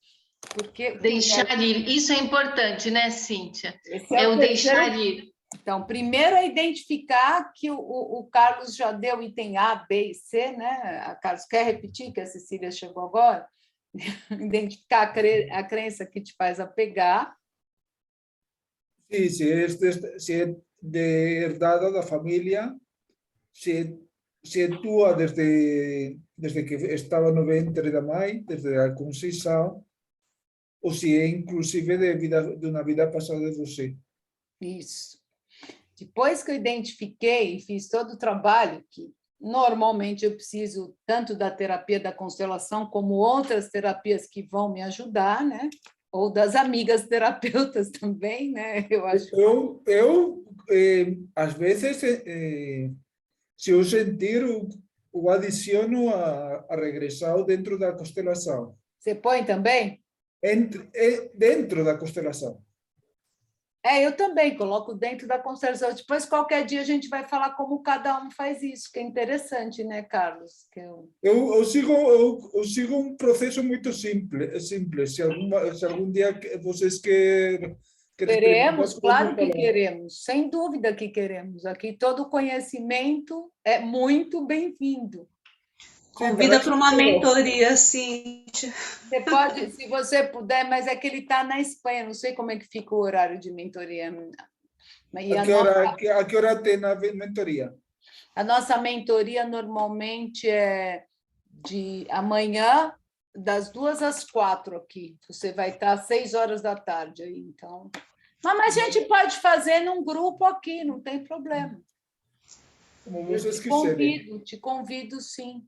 Porque Deixar ir. Isso é importante, né, Cíntia? esse É o o terceiro. deixar ir. Então, primeiro é identificar que o Carlos já deu item A, B e C, né? A Carlos quer repetir, que a Cecília chegou agora? Identificar a crença que te faz apegar. Sí, si es de herdada da familia, se actúa desde que estaba no ventre da mãe, desde a concepção, ou se é inclusive de uma vida passada de você. Isso. Depois que eu identifiquei e fiz todo o trabalho, que normalmente eu preciso tanto da terapia da constelação como outras terapias que vão me ajudar, né? Ou das amigas terapeutas também, né? Eu acho. Às vezes, se eu sentir, o adiciono a regressão dentro da constelação. Você põe também? Dentro da constelação. Eu também coloco dentro da constelação. Depois, qualquer dia, a gente vai falar como cada um faz isso, que é interessante, né, Carlos? Eu sigo um processo muito simples. Se algum dia vocês querem Queremos, claro que falar. queremos, sem dúvida que queremos. Aqui todo conhecimento é muito bem-vindo. Convida para uma mentoria, Cíntia. Você pode, se você puder, mas é que ele está na Espanha, não sei como é que fica o horário de mentoria. A que hora tem a mentoria? A nossa mentoria normalmente é de amanhã, das 2 às 4 aqui. Você vai estar às 6 horas da tarde aí, então. Mas a gente pode fazer num grupo aqui, não tem problema. Como vocês quiserem. Te convido, sim.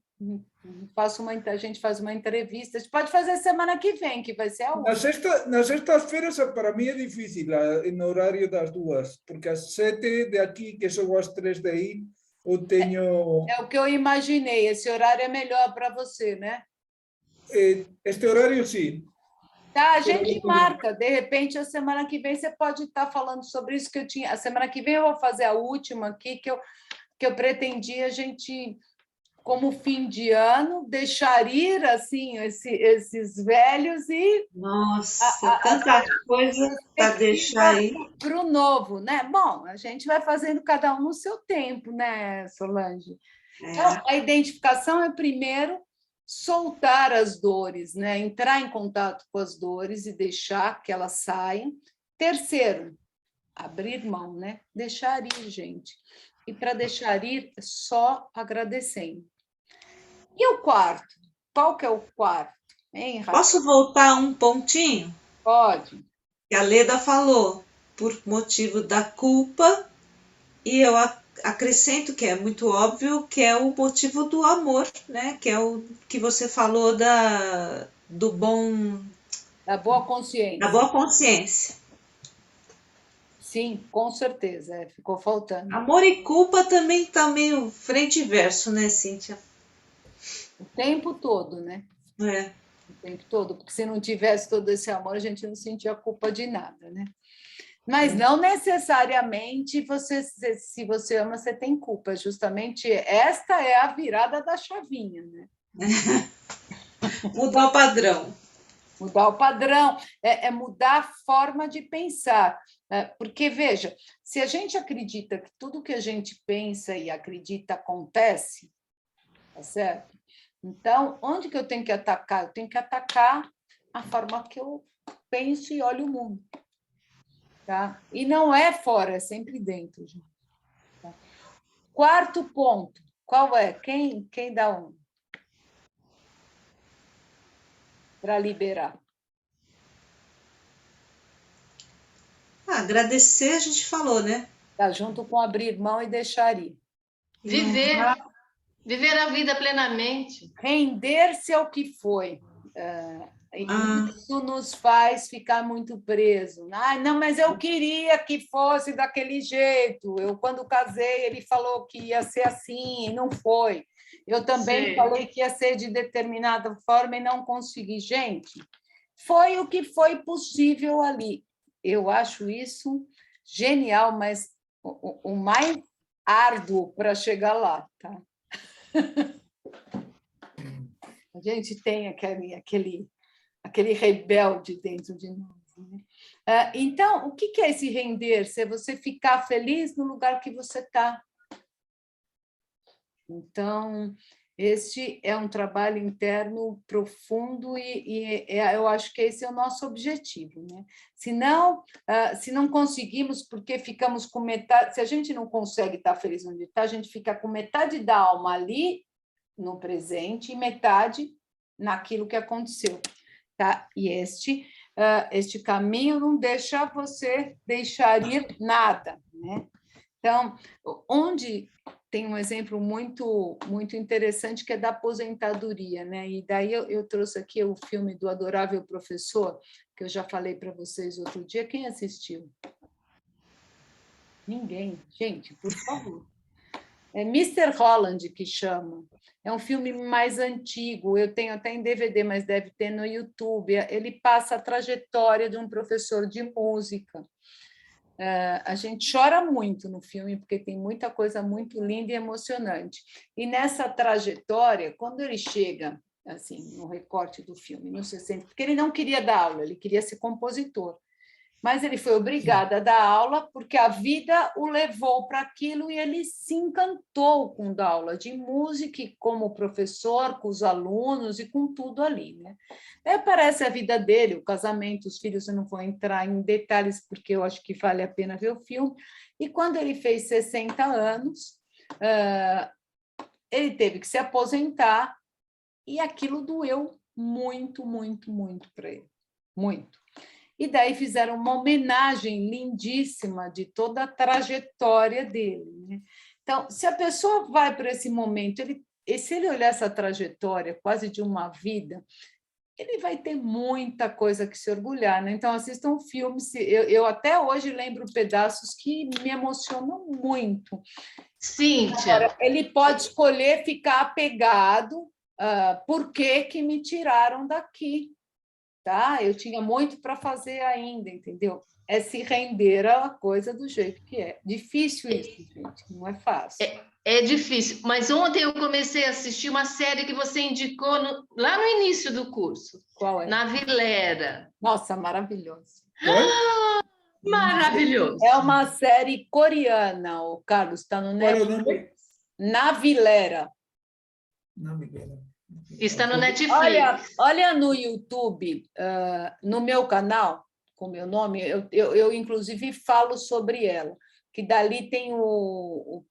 A gente faz uma entrevista. A gente pode fazer semana que vem, que vai ser a última. Nas sextas-feiras, para mim, é difícil, no horário das 2, porque às 7 de aqui, que são às 3 daí, eu tenho... É o que eu imaginei. Esse horário é melhor para você, né? Este horário, sim. Tá, a gente marca. De repente, a semana que vem, você pode estar falando sobre isso que eu tinha. A semana que vem eu vou fazer a última aqui, que eu pretendia a gente, como fim de ano, deixar ir assim, esses velhos e... Nossa, tanta coisa para deixar aí. Para o novo, né? Bom, a gente vai fazendo cada um no seu tempo, né, Solange? Então, a identificação é, primeiro, soltar as dores, né? Entrar em contato com as dores e deixar que elas saiam. Terceiro, abrir mão, né? Deixar ir, gente. E para deixar ir, é só agradecendo. E o quarto? Qual que é o quarto? Hein, Rafa? Posso voltar um pontinho? Pode. Que a Leda falou, por motivo da culpa, e eu acrescento que é muito óbvio, que é o motivo do amor, né? Que é o que você falou da boa consciência. Da boa consciência. Sim, com certeza, ficou faltando. Amor e culpa também está meio frente e verso, né, Cíntia? O tempo todo, né? O tempo todo, porque se não tivesse todo esse amor, a gente não sentia culpa de nada, né? Mas não necessariamente se você ama, você tem culpa. Justamente esta é a virada da chavinha, né? Mudar o padrão. Mudar o padrão, é mudar a forma de pensar. Porque, veja, se a gente acredita que tudo que a gente pensa e acredita acontece, tá certo? Então, onde que eu tenho que atacar? Eu tenho que atacar a forma que eu penso e olho o mundo. Tá? E não é fora, é sempre dentro. Gente. Tá? Quarto ponto, qual é? Quem dá um? Para liberar. Agradecer, a gente falou, né? Tá junto com abrir mão e deixar ir. Viver a vida plenamente. Render-se ao que foi. Isso nos faz ficar muito preso. Não, mas eu queria que fosse daquele jeito. Eu, quando casei, ele falou que ia ser assim, e não foi. Eu também falei que ia ser de determinada forma e não consegui. Gente, foi o que foi possível ali. Eu acho isso genial, mas o mais árduo para chegar lá, tá? A gente tem aquele aquele rebelde dentro de nós. Né? Então, o que é esse render-se? É você ficar feliz no lugar que você está. Então, este é um trabalho interno profundo eu acho que esse é o nosso objetivo. Né? Se não conseguimos, porque ficamos com metade... Se a gente não consegue estar feliz onde está, a gente fica com metade da alma ali, no presente, e metade naquilo que aconteceu. Tá? E este caminho não deixa você deixar ir nada. Né? Então, onde tem um exemplo muito, muito interessante que é da aposentadoria, né? E daí eu trouxe aqui o filme do Adorável Professor, que eu já falei para vocês outro dia. Quem assistiu? Ninguém. Gente, por favor. É Mr. Holland que chama. É um filme mais antigo, eu tenho até em DVD, mas deve ter no YouTube. Ele passa a trajetória de um professor de música. A gente chora muito no filme, porque tem muita coisa muito linda e emocionante. E nessa trajetória, quando ele chega, assim, no recorte do filme, nos 60, porque ele não queria dar aula, ele queria ser compositor. Mas ele foi obrigado a dar aula porque a vida o levou para aquilo e ele se encantou com dar aula de música, e como professor, com os alunos e com tudo ali. Né? Aí aparece a vida dele, o casamento, os filhos, eu não vou entrar em detalhes porque eu acho que vale a pena ver o filme. E quando ele fez 60 anos, ele teve que se aposentar e aquilo doeu muito, muito, muito para ele. Muito. E daí fizeram uma homenagem lindíssima de toda a trajetória dele. Né? Então, se a pessoa vai para esse momento, se ele olhar essa trajetória quase de uma vida, ele vai ter muita coisa que se orgulhar. Né? Então, assistam filmes. Eu até hoje lembro pedaços que me emocionam muito. Cíntia. Agora, ele pode escolher ficar apegado, por que me tiraram daqui? Tá? Eu tinha muito para fazer ainda, entendeu? É se render à coisa do jeito que é. Difícil isso, gente, não é fácil. É difícil, mas ontem eu comecei a assistir uma série que você indicou lá no início do curso. Qual é? Na Vilera. Nossa, maravilhoso. Maravilhoso. É uma série coreana, o Carlos, está no Netflix. Na Vilera. Está no Netflix. Olha no YouTube, no meu canal, com meu nome, eu inclusive falo sobre ela, que dali tem o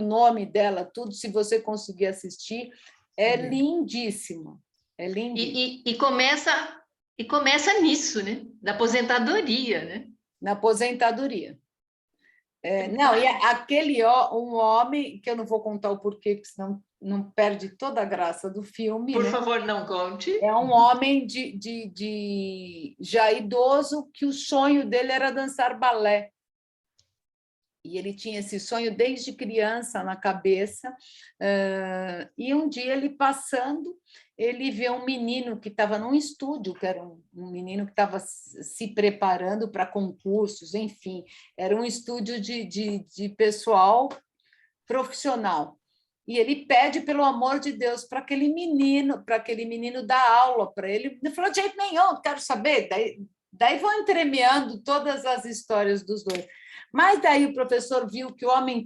nome dela, tudo, se você conseguir assistir, é lindíssima. É lindíssima. E começa nisso, né? Na aposentadoria, né? Na aposentadoria. Não, e um homem, que eu não vou contar o porquê, porque senão não perde toda a graça do filme. Por né? favor, não conte. É um homem já idoso, que o sonho dele era dançar balé. E ele tinha esse sonho desde criança na cabeça. E um dia, ele passando, ele vê um menino que estava num estúdio, que era um menino que estava se preparando para concursos, enfim, era um estúdio de pessoal profissional. E ele pede, pelo amor de Deus, para aquele menino dar aula para ele. Ele falou: de jeito nenhum, quero saber. Daí vão entremeando todas as histórias dos dois. Mas daí o professor viu que o homem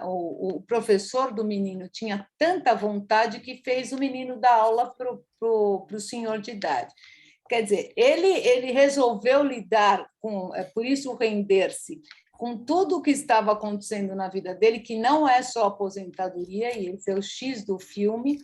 o professor do menino tinha tanta vontade que fez o menino dar aula para o senhor de idade. Quer dizer, ele resolveu lidar com, por isso render-se, com tudo o que estava acontecendo na vida dele, que não é só aposentadoria, e esse é o X do filme,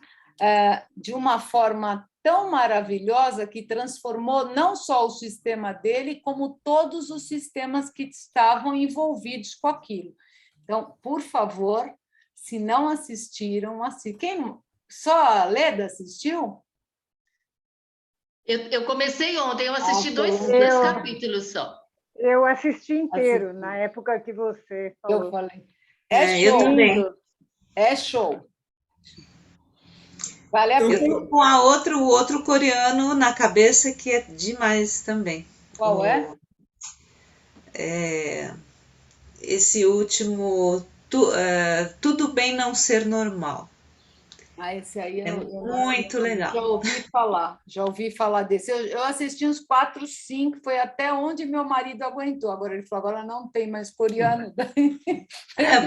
de uma forma tão maravilhosa que transformou não só o sistema dele, como todos os sistemas que estavam envolvidos com aquilo. Então, por favor, se não assistiram, assistam. Só a Leda assistiu? Eu comecei ontem, eu assisti dois capítulos só. Eu assisti inteiro, na época que você falou. Eu falei. Eu também. É show. Vale a pena. Eu estou com o outro coreano na cabeça que é demais também. Qual é? Esse último, Tudo Bem Não Ser Normal. Ah, esse aí É eu muito legal. já ouvi falar desse. Eu assisti uns 4, 5, foi até onde meu marido aguentou. Agora ele falou, agora não tem mais coreano.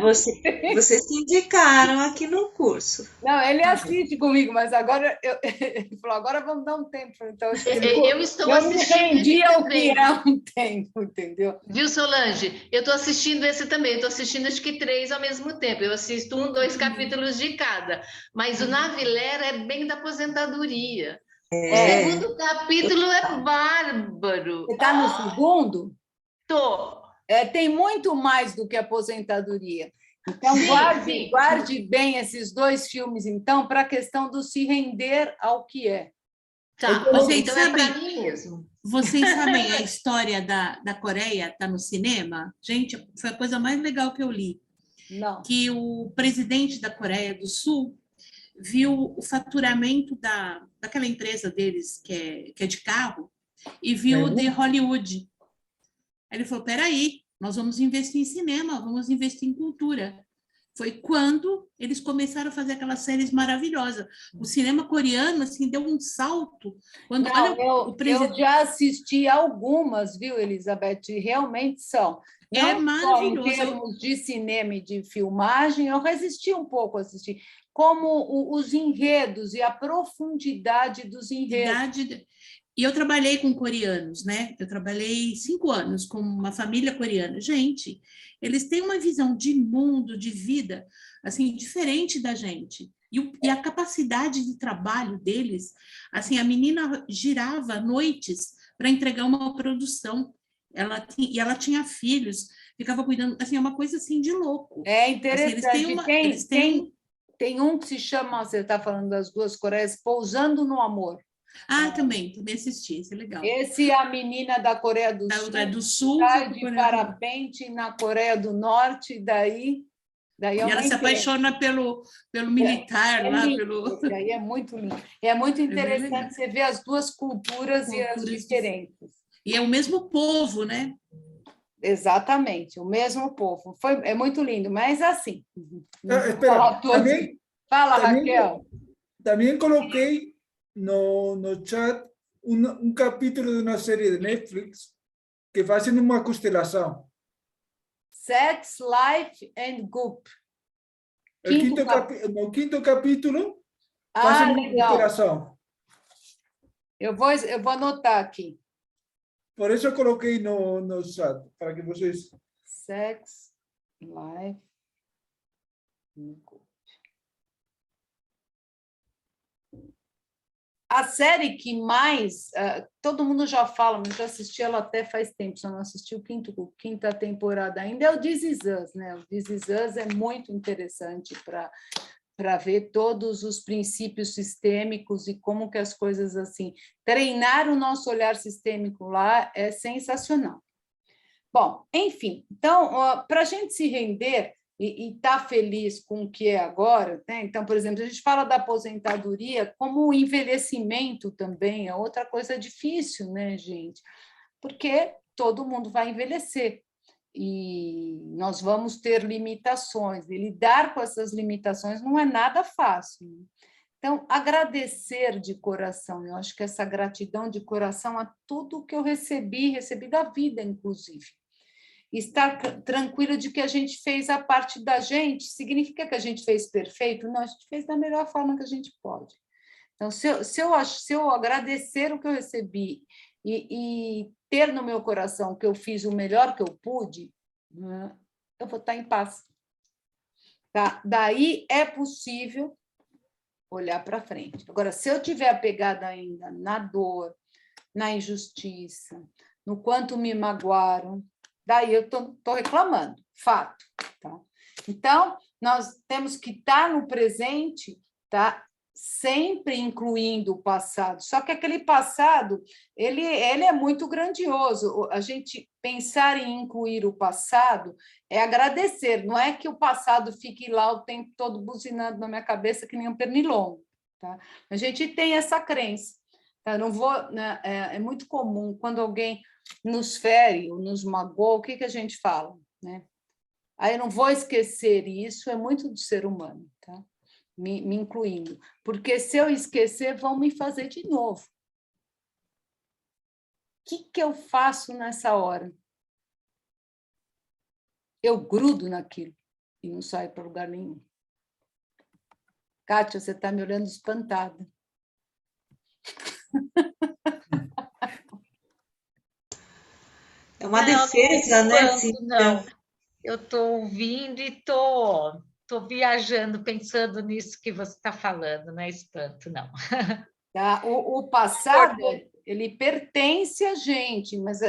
Vocês se indicaram aqui no curso. Não, ele assiste comigo, mas agora ele falou, agora vamos dar um tempo. Então, Eu estou eu me assistindo rendi esse ao que também. é um tempo, entendeu? Viu, Solange? Eu estou assistindo esse também. Eu estou assistindo acho que 3 ao mesmo tempo. Eu assisto 1, 2 capítulos de cada. Mas o Navilera é bem da aposentadoria. O segundo capítulo é bárbaro. Você está no segundo? Tô. Tem muito mais do que aposentadoria. Então, Sim, guarde bem esses 2 filmes, então, para a questão do se render ao que é. Tá, Vocês então é para sabem- mim mesmo. Vocês sabem a história da Coreia, está no cinema? Gente, foi a coisa mais legal que eu li. Não. Que o presidente da Coreia do Sul viu o faturamento daquela empresa deles, que é de carro, e viu o de Hollywood. Aí ele falou, peraí, nós vamos investir em cinema, vamos investir em cultura. Foi quando eles começaram a fazer aquelas séries maravilhosas. O cinema coreano, assim, deu um salto. Quando, Não, olha, eu já assisti algumas, viu, Elizabeth? Realmente são. Não é só em maravilhoso. termos de cinema e de filmagem, eu resisti um pouco a assistir, como os enredos e a profundidade dos enredos. E eu trabalhei com coreanos, né? Eu trabalhei 5 anos com uma família coreana. Gente, eles têm uma visão de mundo, de vida, assim, diferente da gente. E a capacidade de trabalho deles, assim, a menina girava noites para entregar uma produção. E ela tinha filhos, ficava cuidando, assim, é uma coisa assim de louco. É interessante. Assim, tem um que se chama, você está falando das 2 Coreias, Pousando no Amor. também assisti, isso é legal. Esse é a menina da Coreia do Sul, sai de parapente na Coreia do Norte, daí e ela se apaixona pelo militar lá. Lindo, daí é muito lindo. É muito interessante você ver as 2 culturas e as diferenças. E é o mesmo povo, né? Exatamente, o mesmo povo. É muito lindo, mas assim. Espera, Fala, Raquel. También coloquei no chat un capítulo de una serie de Netflix que fazem uma constelação. Sex, Life and Goop. No quinto capítulo fazem uma constelação. Eu vou anotar aqui. Por isso eu coloquei no chat, para que vocês... Sex, Life and Goop. A série que mais... todo mundo já fala, mas já assisti ela até faz tempo, só não assisti quinta temporada ainda, é o This Is Us, né? O This Is Us é muito interessante para ver todos os princípios sistêmicos e como que as coisas assim... Treinar o nosso olhar sistêmico lá é sensacional. Bom, enfim, então, para a gente se render... e estar feliz com o que é agora, né? Então, por exemplo, a gente fala da aposentadoria como o envelhecimento também, é outra coisa difícil, né, gente? Porque todo mundo vai envelhecer e nós vamos ter limitações, e lidar com essas limitações não é nada fácil. Então, agradecer de coração, eu acho que essa gratidão de coração a tudo que eu recebi da vida, inclusive. Estar tranquilo de que a gente fez a parte da gente, significa que a gente fez perfeito? Não, a gente fez da melhor forma que a gente pode. Então, se eu agradecer o que eu recebi e ter no meu coração que eu fiz o melhor que eu pude, né, eu vou estar em paz. Tá? Daí é possível olhar para frente. Agora, se eu estiver apegada ainda na dor, na injustiça, no quanto me magoaram, daí eu estou reclamando, fato. Tá? Então, nós temos que estar no presente, tá? Sempre incluindo o passado. Só que aquele passado, ele é muito grandioso. A gente pensar em incluir o passado é agradecer. Não é que o passado fique lá o tempo todo buzinando na minha cabeça que nem um pernilongo. Tá? A gente tem essa crença. Tá? Não vou, né? É muito comum quando alguém nos fere ou nos magoa, o que a gente fala, né? Aí eu não vou esquecer isso, é muito do ser humano, tá? me incluindo, porque se eu esquecer, vão me fazer de novo. O que eu faço nessa hora? Eu grudo naquilo e não saio para lugar nenhum. Kátia, você está me olhando espantada. É uma defesa, né, Cíntia? Não, eu estou ouvindo e estou viajando, pensando nisso que você está falando, não é espanto, não. Tá? O passado, ele pertence a gente, mas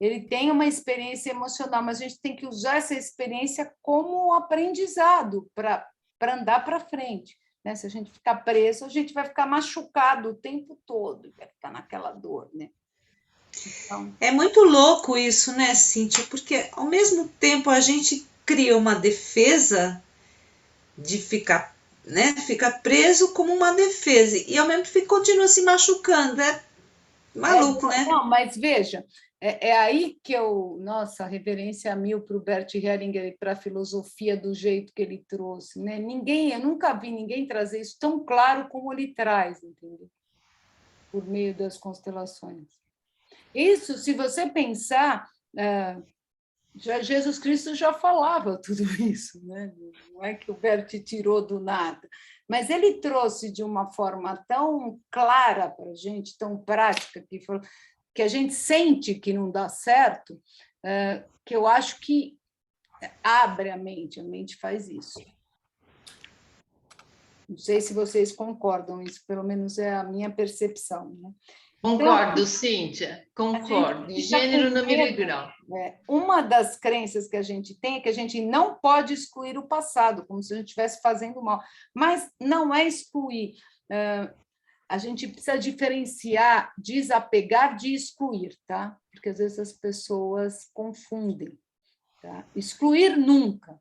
ele tem uma experiência emocional, mas a gente tem que usar essa experiência como aprendizado para andar para frente. Né? Se a gente ficar preso, a gente vai ficar machucado o tempo todo, vai ficar naquela dor, né? Então... É muito louco isso, né, Cíntia? Porque, ao mesmo tempo, a gente cria uma defesa de ficar, né, ficar preso como uma defesa, e, ao mesmo tempo, continua se machucando. É maluco, né? Não, mas veja, é aí que nossa, reverência a mil para o Bert Hellinger e para a filosofia do jeito que ele trouxe, né? Eu nunca vi ninguém trazer isso tão claro como ele traz, entendeu? Por meio das constelações. Isso, se você pensar, Jesus Cristo já falava tudo isso, né? Não é que o Bert tirou do nada, mas ele trouxe de uma forma tão clara para a gente, tão prática, que a gente sente que não dá certo, que eu acho que abre a mente faz isso. Não sei se vocês concordam, isso pelo menos é a minha percepção, né? Concordo, Cíntia, concordo. Gênero, número e grau. Uma das crenças que a gente tem é que a gente não pode excluir o passado, como se a gente estivesse fazendo mal. Mas não é excluir. A gente precisa diferenciar desapegar de excluir, tá? Porque às vezes as pessoas confundem. Tá? Excluir nunca.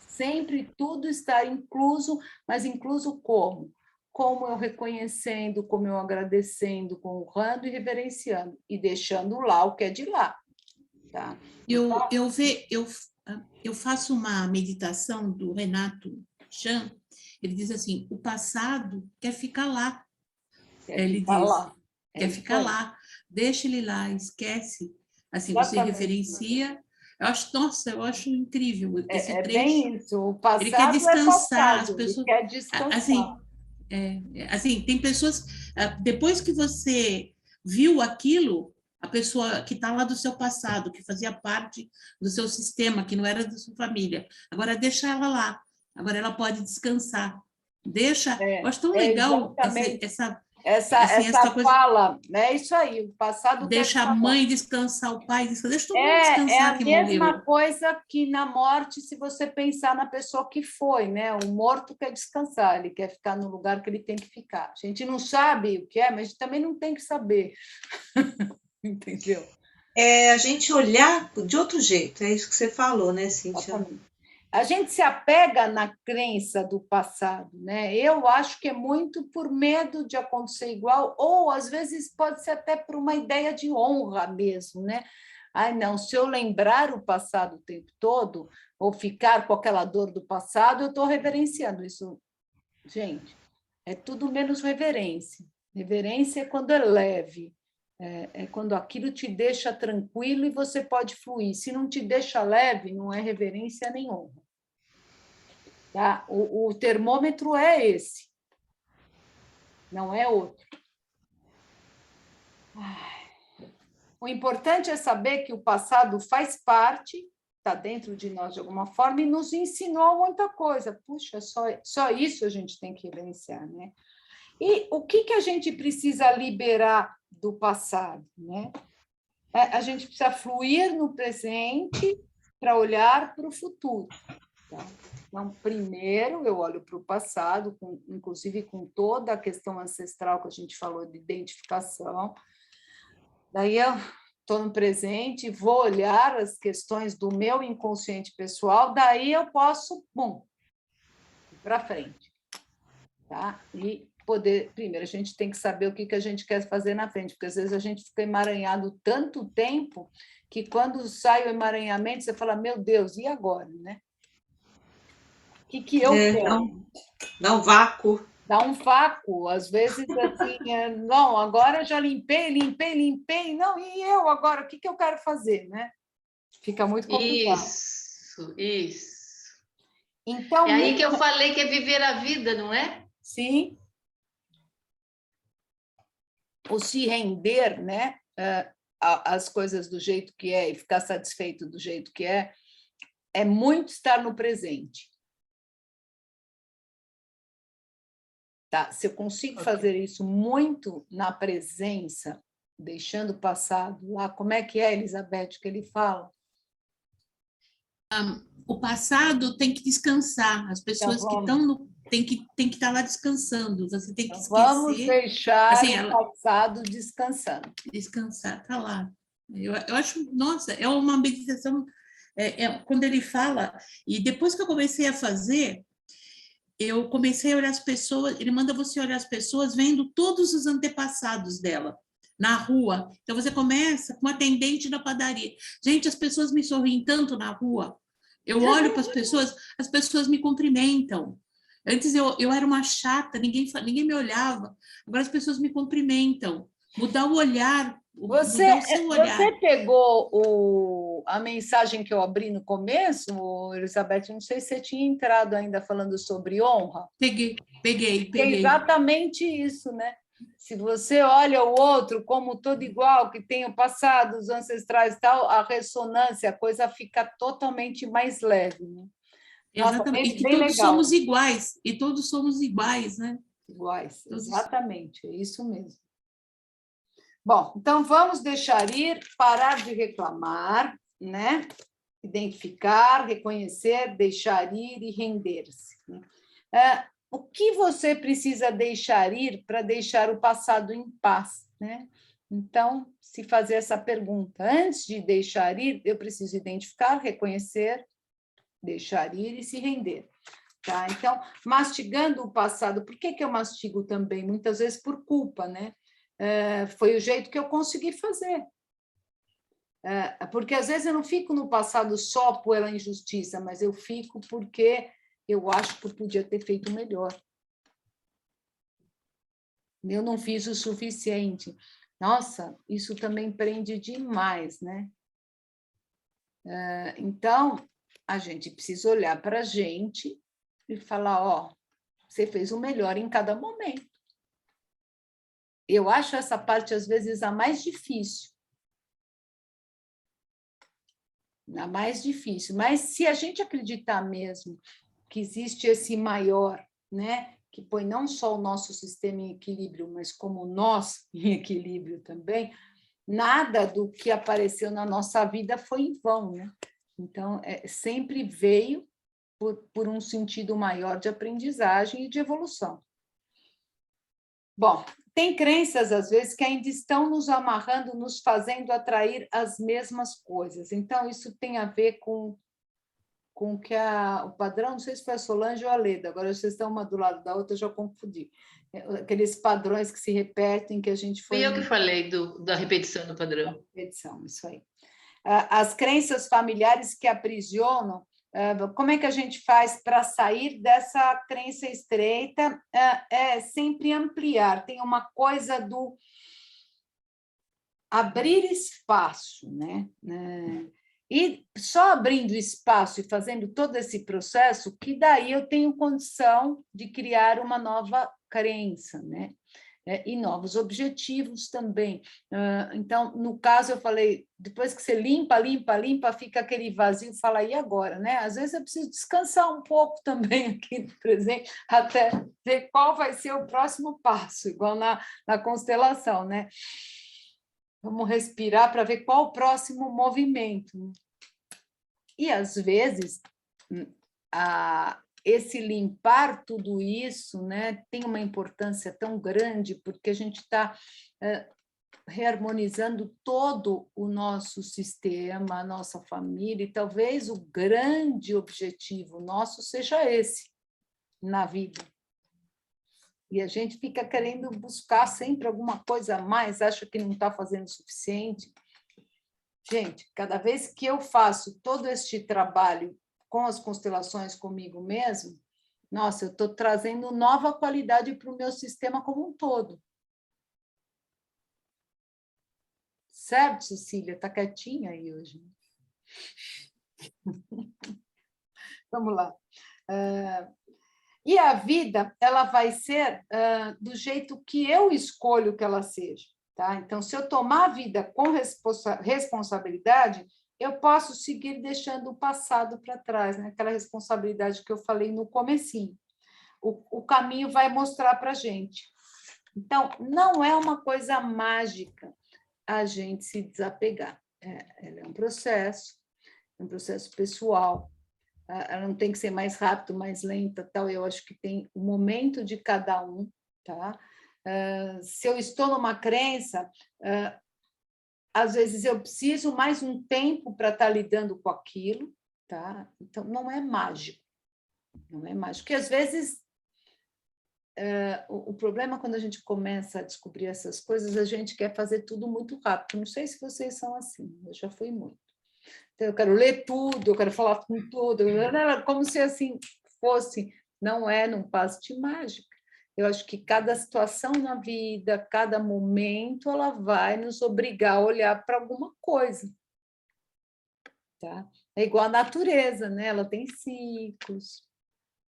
Sempre tudo está incluso, mas incluso como? Como eu reconhecendo, como eu agradecendo, honrando e reverenciando, e deixando lá o que é de lá. Tá? Eu faço uma meditação do Renato Chan, ele diz assim, o passado quer ficar lá. Ele diz, quer ficar lá, deixa ele lá, esquece. Assim, você referencia. Eu acho incrível esse trecho. Bem isso, o passado ele quer descansar, as pessoas. Ele quer descansar. Assim, tem pessoas, depois que você viu aquilo, a pessoa que está lá do seu passado, que fazia parte do seu sistema, que não era da sua família, agora deixa ela lá, agora ela pode descansar. Eu acho tão legal essa coisa, fala, é isso aí, o passado deixa a mãe descansar, o pai descansar, deixa todo mundo descansar. É a mesma coisa que na morte, se você pensar na pessoa que foi, né? O morto quer descansar, ele quer ficar no lugar que ele tem que ficar. A gente não sabe o que é, mas a gente também não tem que saber. Entendeu? A gente olhar de outro jeito, é isso que você falou, né, Cíntia? Exatamente. A gente se apega na crença do passado, né? Eu acho que é muito por medo de acontecer igual, ou às vezes pode ser até por uma ideia de honra mesmo, né? Ai, não, se eu lembrar o passado o tempo todo, ou ficar com aquela dor do passado, eu estou reverenciando isso. Gente, é tudo menos reverência. Reverência é quando é leve, é quando aquilo te deixa tranquilo e você pode fluir. Se não te deixa leve, não é reverência nem honra. Tá? O termômetro é esse, não é outro. O importante é saber que o passado faz parte, está dentro de nós de alguma forma, e nos ensinou muita coisa. Puxa, só isso a gente tem que reverenciar, né? E o que a gente precisa liberar do passado, né? A gente precisa fluir no presente para olhar para o futuro. Tá? Então, primeiro, eu olho para o passado, inclusive com toda a questão ancestral que a gente falou de identificação. Daí eu estou no presente, vou olhar as questões do meu inconsciente pessoal, daí eu posso, ir para frente. Tá? E primeiro, a gente tem que saber o que a gente quer fazer na frente, porque às vezes a gente fica emaranhado tanto tempo que quando sai o emaranhamento, você fala, meu Deus, e agora, né? O que eu quero. Dá um vácuo. Dá um vácuo, às vezes, assim, não, agora já limpei, não, e eu agora, o que eu quero fazer, né? Fica muito complicado. Isso. Então, é aí que eu falei que é viver a vida, não é? Sim. O se render, né, às coisas do jeito que é e ficar satisfeito do jeito que é muito estar no presente. Tá? Se eu consigo fazer isso muito na presença, deixando o passado lá, como é que é, Elizabeth, que ele fala? O passado tem que descansar. As pessoas que estão no tem que estar lá descansando. Você tem que esquecer. Vamos deixar assim, o passado descansando. Descansar, tá lá. Eu acho, nossa, é uma meditação. Quando ele fala, e depois que eu comecei a fazer, eu comecei a olhar as pessoas. Ele manda você olhar as pessoas vendo todos os antepassados dela na rua. Então você começa com uma atendente na padaria. Gente, as pessoas me sorriem tanto na rua. Eu olho para as pessoas me cumprimentam. Antes eu era uma chata, ninguém me olhava. Agora as pessoas me cumprimentam. Mudar o olhar, mudar o seu olhar. Você pegou a mensagem que eu abri no começo, Elizabeth? Não sei se você tinha entrado ainda falando sobre honra. Peguei. É exatamente isso, né? Se você olha o outro como todo igual, que tem o passado, os ancestrais e tal, a ressonância, a coisa fica totalmente mais leve, né? Nossa, exatamente. E que bem todos legal. somos iguais. E todos somos iguais, né? Iguais, exatamente, é isso mesmo. Bom, então vamos deixar ir, parar de reclamar, né? Identificar, reconhecer, deixar ir e render-se. O que você precisa deixar ir para deixar o passado em paz, né? Então, se fazer essa pergunta, antes de deixar ir, eu preciso identificar, reconhecer, deixar ir e se render. Tá? Então, mastigando o passado, por que eu mastigo também? Muitas vezes por culpa, né? Foi o jeito que eu consegui fazer. Porque às vezes eu não fico no passado só pela injustiça, mas eu fico porque eu acho que eu podia ter feito melhor. Eu não fiz o suficiente. Nossa, isso também prende demais, né? Então, a gente precisa olhar para a gente e falar, ó, você fez o melhor em cada momento. Eu acho essa parte, às vezes, a mais difícil. A mais difícil. Mas se a gente acreditar mesmo que existe esse maior, né, que põe não só o nosso sistema em equilíbrio, mas como nós em equilíbrio também, nada do que apareceu na nossa vida foi em vão, né? Então, sempre veio por um sentido maior de aprendizagem e de evolução. Bom, tem crenças, às vezes, que ainda estão nos amarrando, nos fazendo atrair as mesmas coisas. Então, isso tem a ver com que o padrão, não sei se foi a Solange ou a Leda, agora vocês estão uma do lado da outra, eu já confundi. Aqueles padrões que se repetem, que a gente foi... Fui eu que falei da repetição do padrão. Repetição, isso aí. As crenças familiares que aprisionam, como é que a gente faz para sair dessa crença estreita? É sempre ampliar, tem uma coisa do abrir espaço, né? E só abrindo espaço e fazendo todo esse processo, que daí eu tenho condição de criar uma nova crença, né? E novos objetivos também. Então, no caso, eu falei, depois que você limpa, fica aquele vazio, fala, e agora? Né? Às vezes eu preciso descansar um pouco também aqui no presente, até ver qual vai ser o próximo passo, igual na constelação, né? Vamos respirar para ver qual o próximo movimento. E, às vezes, esse limpar tudo isso, né, tem uma importância tão grande, porque a gente está reharmonizando todo o nosso sistema, a nossa família, e talvez o grande objetivo nosso seja esse na vida. E a gente fica querendo buscar sempre alguma coisa a mais, acha que não está fazendo o suficiente. Gente, cada vez que eu faço todo este trabalho com as constelações comigo mesmo, nossa, eu estou trazendo nova qualidade para o meu sistema como um todo. Certo, Cecília? Está quietinha aí hoje. Vamos lá. E a vida, ela vai ser do jeito que eu escolho que ela seja. Tá? Então, se eu tomar a vida com responsabilidade, eu posso seguir deixando o passado para trás, né? Aquela responsabilidade que eu falei no comecinho. O caminho vai mostrar para a gente. Então, não é uma coisa mágica a gente se desapegar. Ela é um processo pessoal. Ela não tem que ser mais rápido, mais lenta, tal. Eu acho que tem o momento de cada um, tá? Se eu estou numa crença, às vezes eu preciso mais um tempo para estar lidando com aquilo, tá? Então, não é mágico. Não é mágico. Porque, às vezes, o problema quando a gente começa a descobrir essas coisas, a gente quer fazer tudo muito rápido. Não sei se vocês são assim, eu já fui muito. Então, eu quero ler tudo, eu quero falar com tudo, como se assim fosse. Não é, não passe de mágica. Eu acho que cada situação na vida, cada momento, ela vai nos obrigar a olhar para alguma coisa. Tá? É igual a natureza, né? Ela tem ciclos,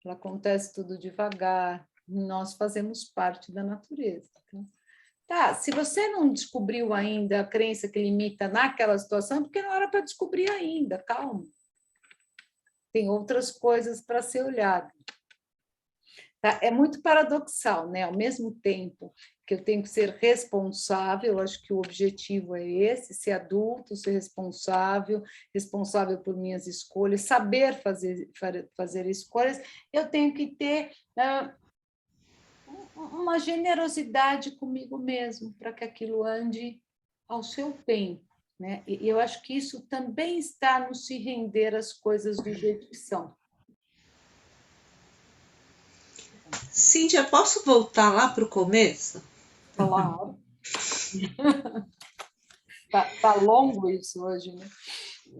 ela acontece tudo devagar, nós fazemos parte da natureza. Tá? Se você não descobriu ainda a crença que limita naquela situação, porque não era para descobrir ainda, calma. Tem outras coisas para ser olhado. Tá? É muito paradoxal, né? Ao mesmo tempo que eu tenho que ser responsável, eu acho que o objetivo é esse, ser adulto, ser responsável por minhas escolhas, saber fazer escolhas, eu tenho que ter uma generosidade comigo mesmo, para que aquilo ande ao seu tempo, né? E eu acho que isso também está no se render às coisas do jeito que são. Cíntia, posso voltar lá para o começo? Claro. Tá longo isso hoje, né?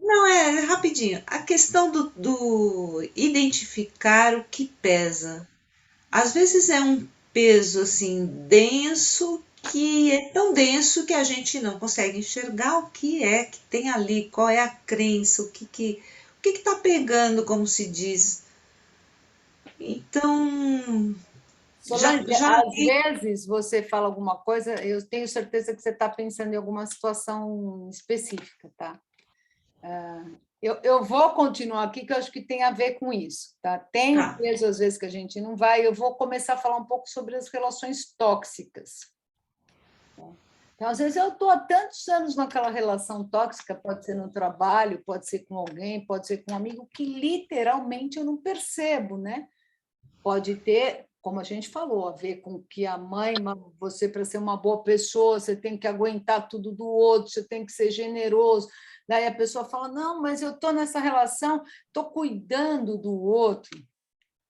Não, é rapidinho. A questão do identificar o que pesa. Às vezes é um peso assim denso, que é tão denso que a gente não consegue enxergar o que é que tem ali, qual é a crença, o que está pegando, como se diz. Então, Solange, às vezes você fala alguma coisa, eu tenho certeza que você está pensando em alguma situação específica, tá? Eu vou continuar aqui, que eu acho que tem a ver com isso, tá? Tem um peso, às vezes, que a gente não vai, eu vou começar a falar um pouco sobre as relações tóxicas. Então, às vezes, eu estou há tantos anos naquela relação tóxica, pode ser no trabalho, pode ser com alguém, pode ser com um amigo, que literalmente eu não percebo, né? Pode ter, como a gente falou, a ver com que a mãe, você, para ser uma boa pessoa, você tem que aguentar tudo do outro, você tem que ser generoso. Daí a pessoa fala, não, mas eu estou nessa relação, estou cuidando do outro.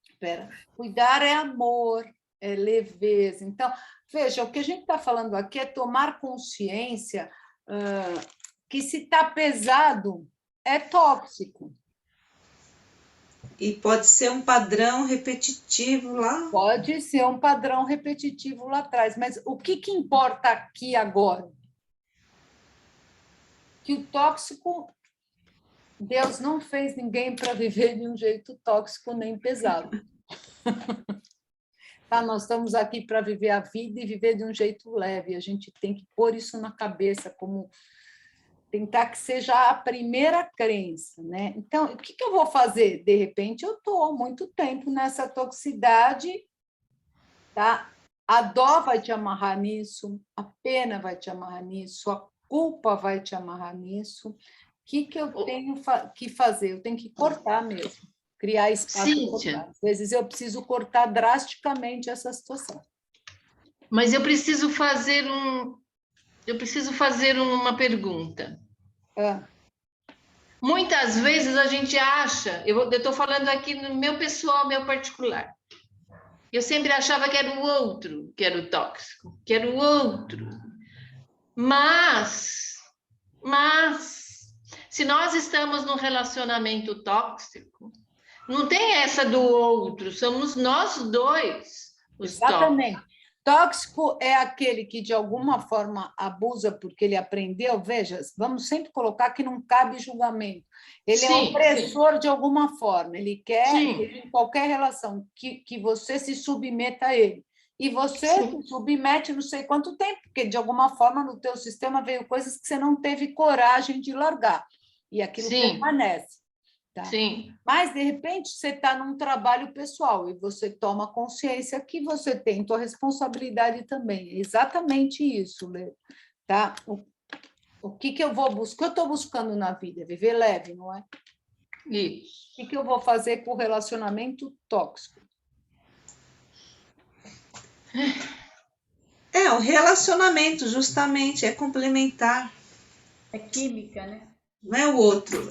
Espera, cuidar é amor, é leveza. Então, veja, o que a gente está falando aqui é tomar consciência que se está pesado, é tóxico. E pode ser um padrão repetitivo lá? Pode ser um padrão repetitivo lá atrás, mas o que importa aqui agora? Que o tóxico, Deus não fez ninguém para viver de um jeito tóxico nem pesado. Tá? Nós estamos aqui para viver a vida e viver de um jeito leve. A gente tem que pôr isso na cabeça, como tentar que seja a primeira crença, né? Então, o que eu vou fazer? De repente, eu estou há muito tempo nessa toxicidade, tá? A dó vai te amarrar nisso, a pena vai te amarrar nisso, a culpa vai te amarrar nisso. O que eu tenho que fazer? Eu tenho que cortar mesmo, criar espaço para cortar. Às vezes eu preciso cortar drasticamente essa situação. Mas eu preciso fazer uma pergunta. Muitas vezes a gente acha, eu estou falando aqui no meu pessoal, meu particular. Eu sempre achava que era o outro que era o tóxico, que era o outro. Mas, se nós estamos num relacionamento tóxico, Não tem essa do outro, somos nós dois os Exatamente. Tóxico é aquele que, de alguma forma, abusa porque ele aprendeu. Veja, vamos sempre colocar que não cabe julgamento. Ele é Sim, opressor de alguma forma. Ele quer, Sim. em qualquer relação, que você se submeta a ele. E você Sim. se submete não sei quanto tempo, porque, de alguma forma, no teu sistema veio coisas que você não teve coragem de largar. E aquilo Sim. permanece. Tá? Sim. Mas, de repente, você está num trabalho pessoal e você toma consciência que você tem tua responsabilidade também. É exatamente isso, Lê. Tá? O que eu vou buscar? O que eu estou buscando na vida? Viver leve, não é? Isso. O que eu vou fazer com o relacionamento tóxico? O relacionamento, justamente, é complementar. É química, né? Não é o outro.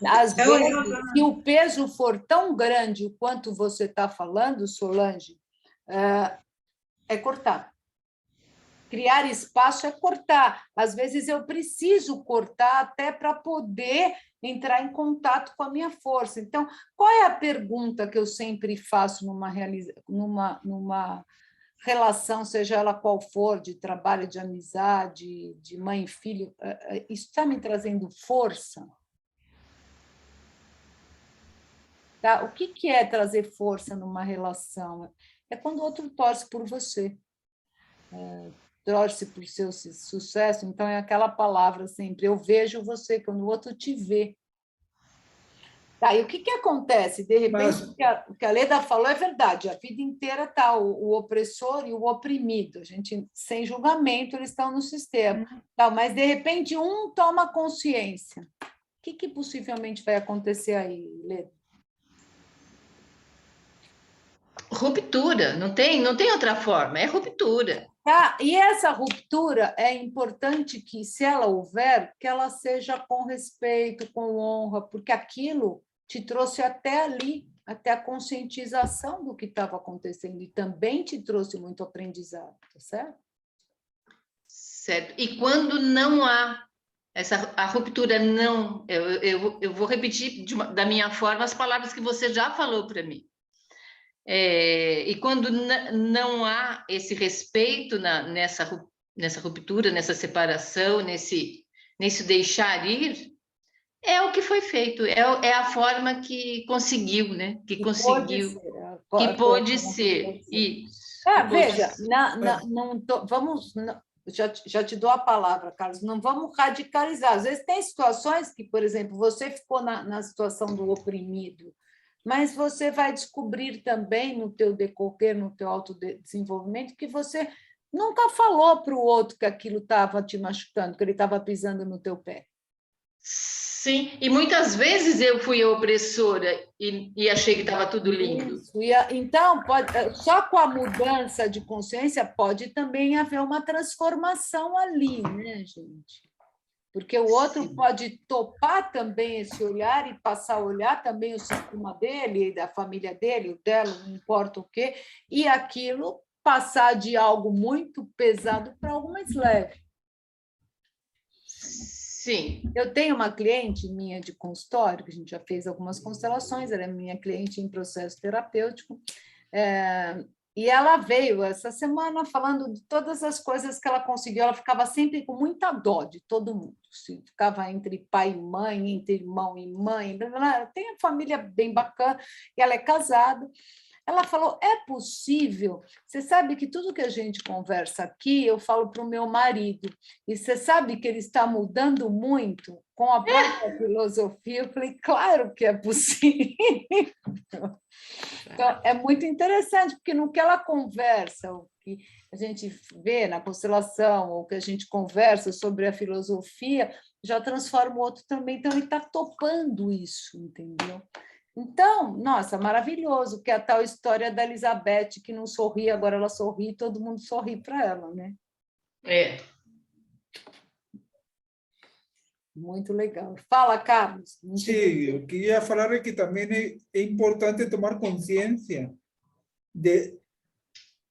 Às vezes, se o peso for tão grande o quanto você está falando, Solange, é cortar. Criar espaço é cortar. Às vezes eu preciso cortar até para poder entrar em contato com a minha força. Então, qual é a pergunta que eu sempre faço numa relação, seja ela qual for, de trabalho, de amizade, de mãe e filho? Isso está me trazendo força? Tá? O que é trazer força numa relação? É quando o outro torce por você, torce por seu sucesso. Então, é aquela palavra sempre, eu vejo você, quando o outro te vê. Tá, e o que acontece? De repente, o que a Leda falou é verdade, a vida inteira está o opressor e o oprimido, a gente, sem julgamento, eles estão no sistema. Tá, mas, de repente, um toma consciência. O que possivelmente vai acontecer aí, Leda? Ruptura, não tem outra forma, é ruptura. Tá? E essa ruptura é importante que, se ela houver, que ela seja com respeito, com honra, porque aquilo te trouxe até ali, até a conscientização do que estava acontecendo, e também te trouxe muito aprendizado, tá certo? Certo. E quando não há a ruptura, não, eu vou repetir da minha forma as palavras que você já falou para mim. E quando não há esse respeito nessa ruptura, nessa separação, nesse deixar ir, é o que foi feito, é a forma que conseguiu, né? Que conseguiu, que pôde ser. Isso. Veja, vamos... Já te dou a palavra, Carlos, não vamos radicalizar. Às vezes tem situações que, por exemplo, você ficou na situação do oprimido, mas você vai descobrir também no teu decorrer, no teu autodesenvolvimento, que você nunca falou para o outro que aquilo estava te machucando, que ele estava pisando no teu pé. Sim, e muitas vezes eu fui a opressora e achei que estava tudo lindo. Isso. Então, só com a mudança de consciência pode também haver uma transformação ali, né, gente? Porque o outro pode topar também esse olhar e passar a olhar também o sistema dele, da família dele, o dela, não importa o quê, e aquilo passar de algo muito pesado para algo mais leve. Sim. Eu tenho uma cliente minha de consultório, que a gente já fez algumas constelações, ela é minha cliente em processo terapêutico, e ela veio essa semana falando de todas as coisas que ela conseguiu. Ela ficava sempre com muita dó de todo mundo. Assim, ficava entre pai e mãe, entre irmão e mãe. Ela tem uma família bem bacana, e ela é casada. Ela falou, é possível? Você sabe que tudo que a gente conversa aqui, eu falo para o meu marido, e você sabe que ele está mudando muito com a própria filosofia? Eu falei, claro que é possível. Então, é muito interessante, porque no que ela conversa, o que a gente vê na constelação, ou que a gente conversa sobre a filosofia, já transforma o outro também. Então, ele está topando isso, entendeu? Então, nossa, maravilhoso, que é a tal história da Elizabeth, que não sorria, agora ela sorri, todo mundo sorri para ela, né? Muito legal. Fala, Carlos. Sim, eu queria falar que também é importante tomar consciência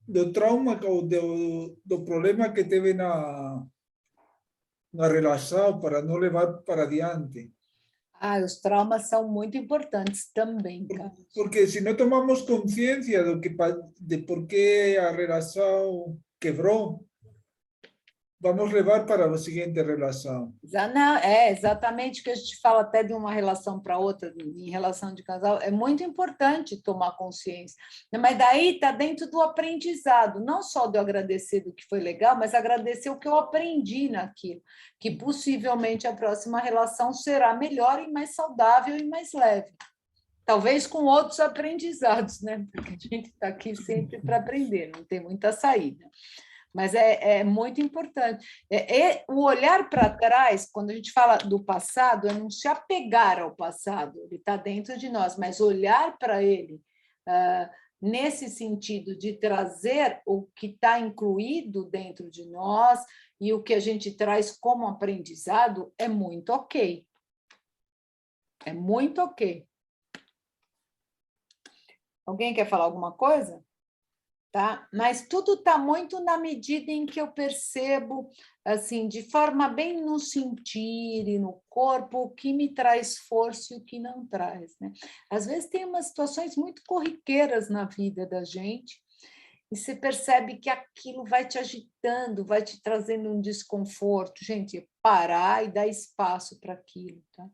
do trauma ou do problema que teve na relação para não levar para adiante. Ah, os traumas são muito importantes também, cara. Porque se não tomamos consciência de por que a relação quebrou, vamos levar para a seguinte relação. Não, é exatamente o que a gente fala até de uma relação para outra, em relação de casal, é muito importante tomar consciência. Mas daí está dentro do aprendizado, não só do agradecer do que foi legal, mas agradecer o que eu aprendi naquilo, que possivelmente a próxima relação será melhor e mais saudável e mais leve. Talvez com outros aprendizados, né? Porque a gente está aqui sempre para aprender, não tem muita saída. Mas é muito importante. O olhar para trás, quando a gente fala do passado, é não se apegar ao passado, ele está dentro de nós, mas olhar para ele nesse sentido de trazer o que está incluído dentro de nós e o que a gente traz como aprendizado é muito ok. É muito ok. Alguém quer falar alguma coisa? Tá? Mas tudo está muito na medida em que eu percebo, assim, de forma bem no sentir e no corpo, o que me traz força e o que não traz, né? Às vezes tem umas situações muito corriqueiras na vida da gente e você percebe que aquilo vai te agitando, vai te trazendo um desconforto. Gente, parar e dar espaço para aquilo, tá?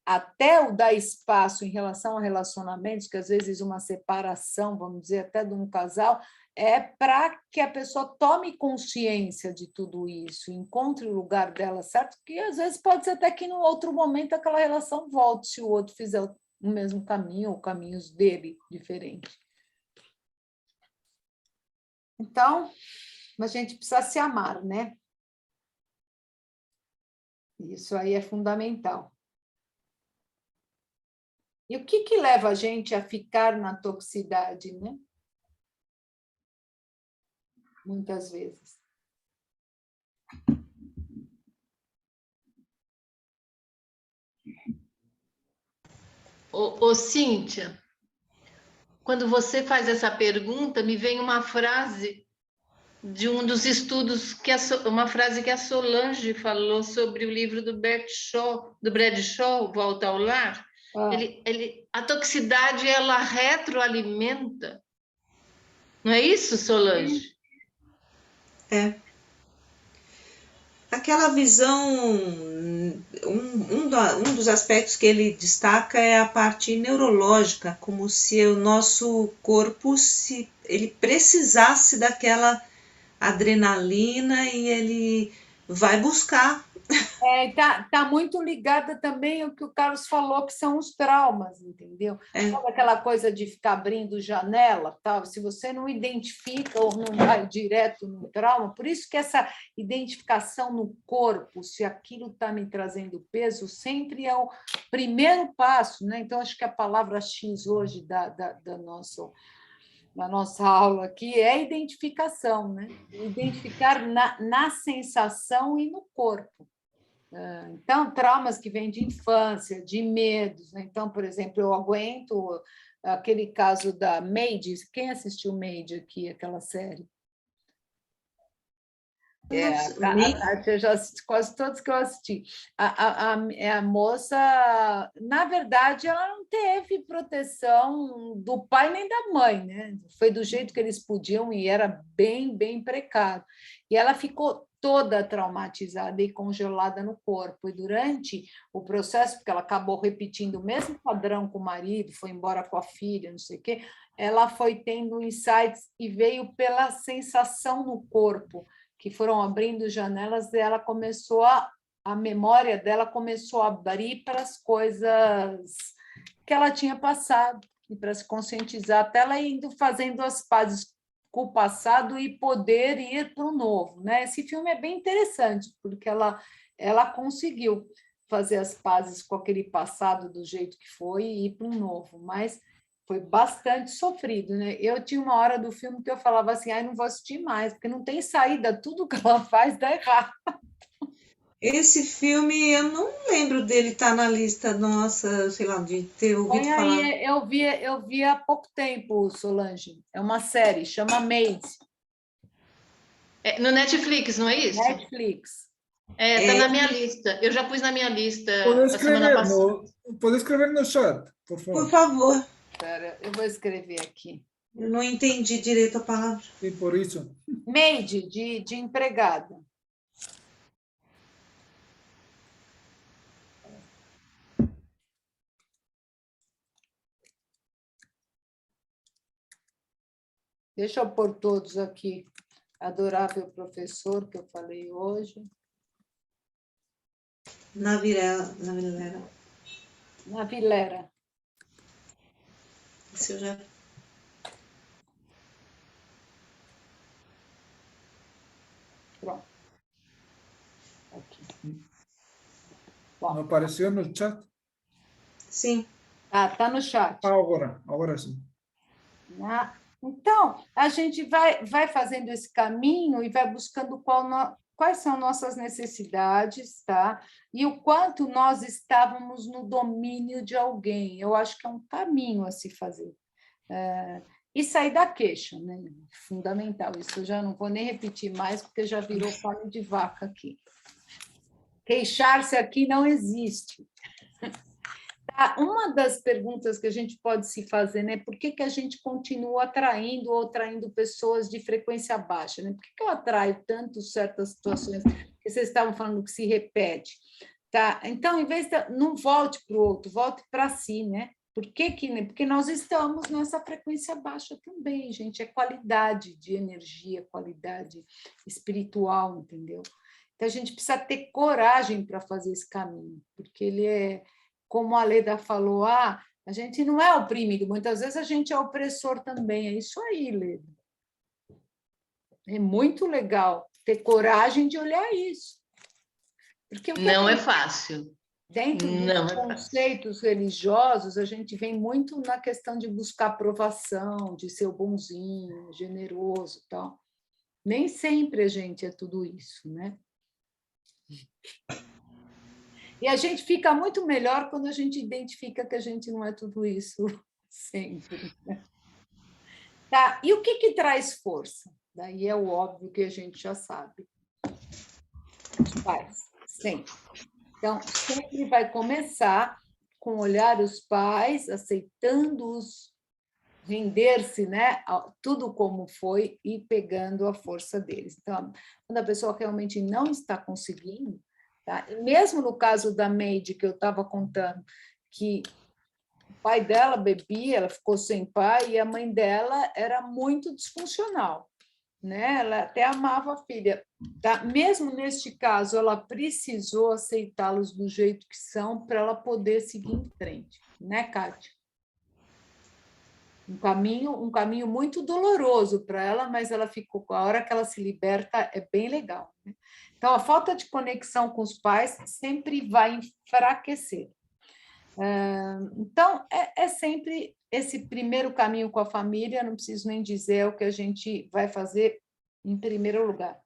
Até o dar espaço em relação a relacionamentos, que às vezes uma separação, vamos dizer, até de um casal, é para que a pessoa tome consciência de tudo isso, encontre o lugar dela, certo? Que às vezes pode ser até que num outro momento aquela relação volte, se o outro fizer o mesmo caminho, ou caminhos dele diferentes. Então, a gente precisa se amar, né? Isso aí é fundamental. E o que leva a gente a ficar na toxicidade, né? Muitas vezes. Ô, Cíntia, quando você faz essa pergunta, me vem uma frase de um dos estudos, uma frase que a Solange falou sobre o livro do Bradshaw, Volta ao Lar. A toxicidade, ela retroalimenta. Não é isso, Solange? É. Aquela visão, um dos aspectos que ele destaca é a parte neurológica, como se o nosso corpo ele precisasse daquela adrenalina e ele vai buscar. Tá muito ligada também ao que o Carlos falou, que são os traumas, entendeu? Sabe aquela coisa de ficar abrindo janela, tal? Se você não identifica ou não vai direto no trauma, por isso que essa identificação no corpo, se aquilo está me trazendo peso, sempre é o primeiro passo, né? Então, acho que a palavra X hoje da nossa aula aqui é identificação, né? Identificar na sensação e no corpo. Então, traumas que vêm de infância, de medos, né? Então, por exemplo, eu aguento aquele caso da Maid. Quem assistiu Maid aqui, aquela série? Eu já assisti quase todos que eu assisti. A moça, na verdade, ela não teve proteção do pai nem da mãe, né? Foi do jeito que eles podiam e era bem, bem precário. E ela ficou toda traumatizada e congelada no corpo. E durante o processo, porque ela acabou repetindo o mesmo padrão com o marido, foi embora com a filha, não sei o quê, ela foi tendo insights e veio pela sensação no corpo, que foram abrindo janelas, e ela começou a memória dela começou a abrir para as coisas que ela tinha passado, e para se conscientizar, até ela indo fazendo as pazes com o passado e poder ir para o novo, né? Esse filme é bem interessante, porque ela conseguiu fazer as pazes com aquele passado do jeito que foi e ir para um novo, mas foi bastante sofrido, né? Eu tinha uma hora do filme que eu falava assim, não vou assistir mais, porque não tem saída, tudo que ela faz dá errado. Esse filme, eu não lembro dele estar na lista nossa, sei lá, de ter ouvido falar. Eu vi há pouco tempo, Solange. É uma série, chama Maid. No Netflix, não é isso? Netflix. Tá na minha lista. Eu já pus na minha lista Pode a semana escrever passada. pode escrever no chat, por favor. Por favor. Espera, eu vou escrever aqui. Eu não entendi direito a palavra. Sim, por isso. Maid, de empregada. Deixa eu pôr todos aqui. Adorável professor, que eu falei hoje. Na Vilera. Na Vilera. Esse eu já... Pronto. Aqui. Não apareceu no chat? Sim. Tá no chat. Agora sim. Então, a gente vai fazendo esse caminho e vai buscando quais são nossas necessidades, tá? E o quanto nós estávamos no domínio de alguém. Eu acho que é um caminho a se fazer. E sair da queixa, né? Fundamental. Isso eu já não vou nem repetir mais, porque já virou pano de vaca aqui. Queixar-se aqui não existe. Uma das perguntas que a gente pode se fazer, né? Por que a gente continua atraindo ou atraindo pessoas de frequência baixa? Né? Por que eu atraio tanto certas situações que vocês estavam falando que se repete? Tá? Então, em vez de... Não volte para o outro, volte para si, né? Por que né? Porque nós estamos nessa frequência baixa também, gente. É qualidade de energia, qualidade espiritual, entendeu? Então, a gente precisa ter coragem para fazer esse caminho, porque ele é... Como a Leda falou, a gente não é oprimido, muitas vezes a gente é opressor também. É isso aí, Leda. É muito legal ter coragem de olhar isso. Porque não é fácil. Dentro dos conceitos religiosos, a gente vem muito na questão de buscar aprovação, de ser o bonzinho, generoso e tal. Nem sempre a gente é tudo isso, né? E a gente fica muito melhor quando a gente identifica que a gente não é tudo isso sempre. Tá? E o que traz força? Daí é o óbvio que a gente já sabe. Os pais, sempre. Então, sempre vai começar com olhar os pais, aceitando-os, render-se, né? Tudo como foi e pegando a força deles. Então, quando a pessoa realmente não está conseguindo, tá? E mesmo no caso da Maid, que eu estava contando, que o pai dela bebia, ela ficou sem pai, e a mãe dela era muito disfuncional, né? Ela até amava a filha. Tá? Mesmo neste caso, ela precisou aceitá-los do jeito que são para ela poder seguir em frente, né, Kátia? Um caminho muito doloroso para ela, mas ela ficou, a hora que ela se liberta, é bem legal, né? Então, a falta de conexão com os pais sempre vai enfraquecer. Então, é sempre esse primeiro caminho com a família, não preciso nem dizer o que a gente vai fazer em primeiro lugar.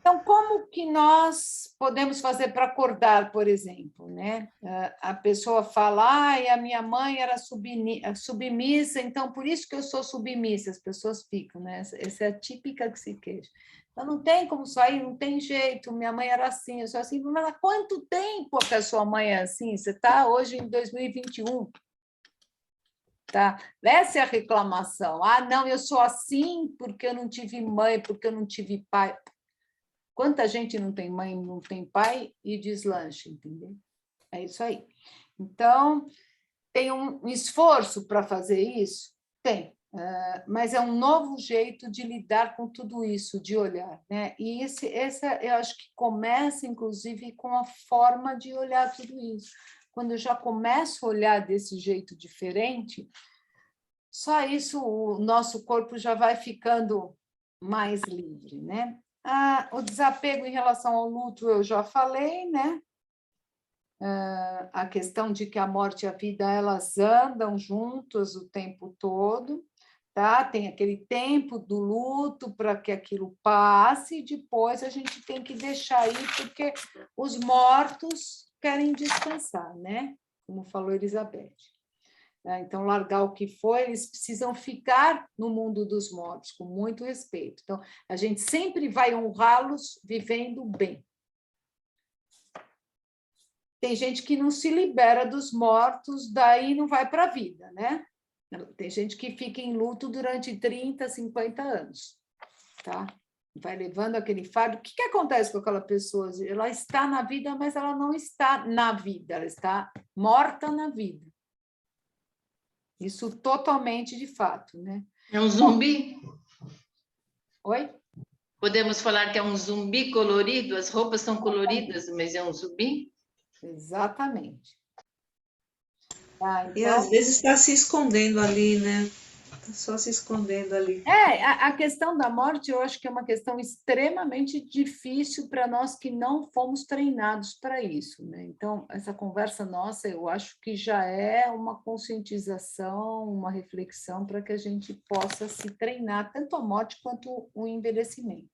Então, como que nós podemos fazer para acordar, por exemplo, né? A pessoa fala, a minha mãe era submissa, então por isso que eu sou submissa, as pessoas ficam, né? Essa é a típica que se queixa. Então, não tem como sair, não tem jeito, minha mãe era assim, eu sou assim, mas há quanto tempo que a sua mãe é assim? Você está hoje em 2021. Tá? Essa é a reclamação. Não, eu sou assim porque eu não tive mãe, porque eu não tive pai. Quanta gente não tem mãe, não tem pai e deslancha, entendeu? É isso aí. Então, tem um esforço para fazer isso? Tem, mas é um novo jeito de lidar com tudo isso, de olhar, né? E essa eu acho que começa, inclusive, com a forma de olhar tudo isso. Quando eu já começo a olhar desse jeito diferente, só isso o nosso corpo já vai ficando mais livre, né? O desapego em relação ao luto eu já falei, né? A questão de que a morte e a vida elas andam juntas o tempo todo, tá? Tem aquele tempo do luto para que aquilo passe, e depois a gente tem que deixar ir, porque os mortos querem descansar, né? Como falou Elizabeth. Então, largar o que foi, eles precisam ficar no mundo dos mortos, com muito respeito. Então, a gente sempre vai honrá-los vivendo bem, tem gente que não se libera dos mortos, daí não vai para a vida, né? Tem gente que fica em luto durante 30, 50 anos, tá? Vai levando aquele fardo. O que acontece com aquela pessoa? Ela está na vida, mas ela não está na vida, ela está morta na vida. Isso totalmente de fato, né? É um zumbi? Oi? Podemos falar que é um zumbi colorido? As roupas são coloridas, mas é um zumbi? Exatamente. Tá, E então... às vezes está se escondendo ali, né? Está só se escondendo ali. A questão da morte, eu acho que é uma questão extremamente difícil para nós que não fomos treinados para isso, né? Então, essa conversa nossa, eu acho que já é uma conscientização, uma reflexão para que a gente possa se treinar, tanto a morte quanto o envelhecimento.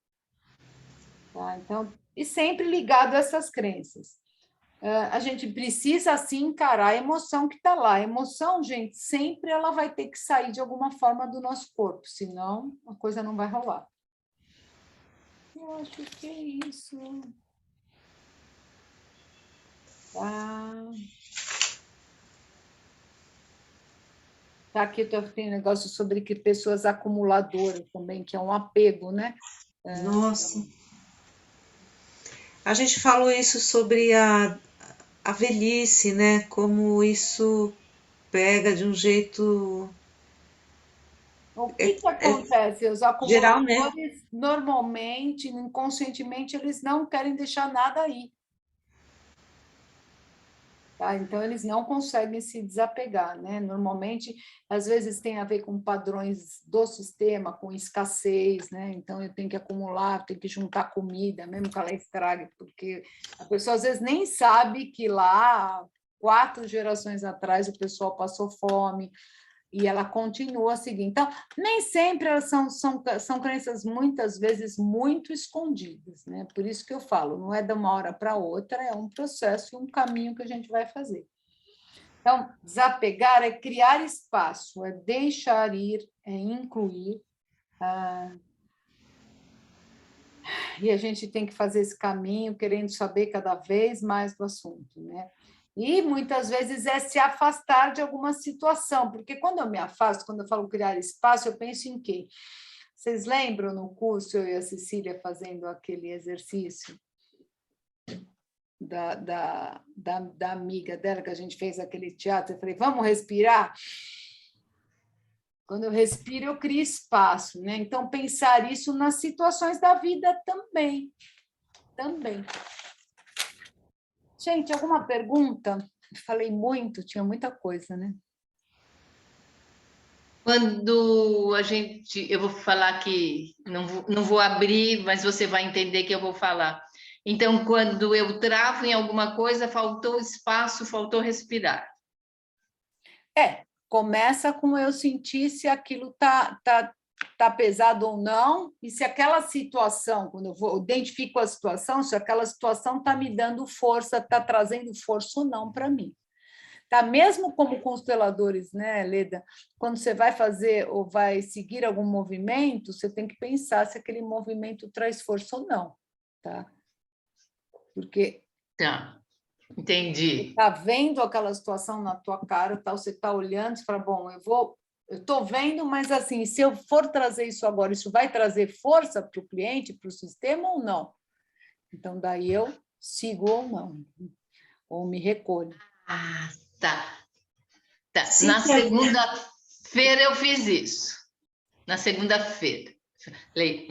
Tá? Então, e sempre ligado a essas crenças. A gente precisa, assim, encarar a emoção que está lá. A emoção, gente, sempre ela vai ter que sair de alguma forma do nosso corpo, senão a coisa não vai rolar. Eu acho que é isso. Tá, aqui tem um negócio sobre que pessoas acumuladoras também, que é um apego, né? Nossa. A gente falou isso sobre a velhice, né? Como isso pega de um jeito O que acontece? Os geral, né? acumuladores, normalmente, inconscientemente, eles não querem deixar nada aí. Tá? Então, eles não conseguem se desapegar, né? Normalmente, às vezes tem a ver com padrões do sistema, com escassez, né? Então, eu tenho que acumular, tenho que juntar comida, mesmo que ela estrague, porque a pessoa às vezes nem sabe que lá, 4 gerações atrás, o pessoal passou fome, e ela continua a seguir. Então, nem sempre elas são crenças, muitas vezes, muito escondidas, né? Por isso que eu falo, não é de uma hora para outra, é um processo e um caminho que a gente vai fazer. Então, desapegar é criar espaço, é deixar ir, é incluir. E a gente tem que fazer esse caminho, querendo saber cada vez mais do assunto, né? E muitas vezes é se afastar de alguma situação, porque quando eu me afasto, quando eu falo criar espaço, eu penso em quê? Vocês lembram no curso, eu e a Cecília fazendo aquele exercício da amiga dela, que a gente fez aquele teatro? Eu falei, vamos respirar? Quando eu respiro, eu crio espaço, né? Então, pensar isso nas situações da vida também. Também. Gente, alguma pergunta? Falei muito, tinha muita coisa, né? Quando eu vou falar que não vou abrir, mas você vai entender que eu vou falar. Então, quando eu travo em alguma coisa, faltou espaço, faltou respirar. Começa com eu sentir se aquilo tá pesado ou não, e se aquela situação, quando eu identifico a situação, se aquela situação está me dando força, está trazendo força ou não para mim. Tá? Mesmo como consteladores, né, Leda? Quando você vai fazer ou vai seguir algum movimento, você tem que pensar se aquele movimento traz força ou não. Tá? Porque... Tá, entendi. Está vendo aquela situação na tua cara, tá? Você está olhando e fala, bom, eu estou vendo, mas assim, se eu for trazer isso agora, isso vai trazer força para o cliente, para o sistema ou não? Então, daí eu sigo ou não, ou me recolho. Ah, tá. Na segunda-feira eu fiz isso. Na segunda-feira. Falei,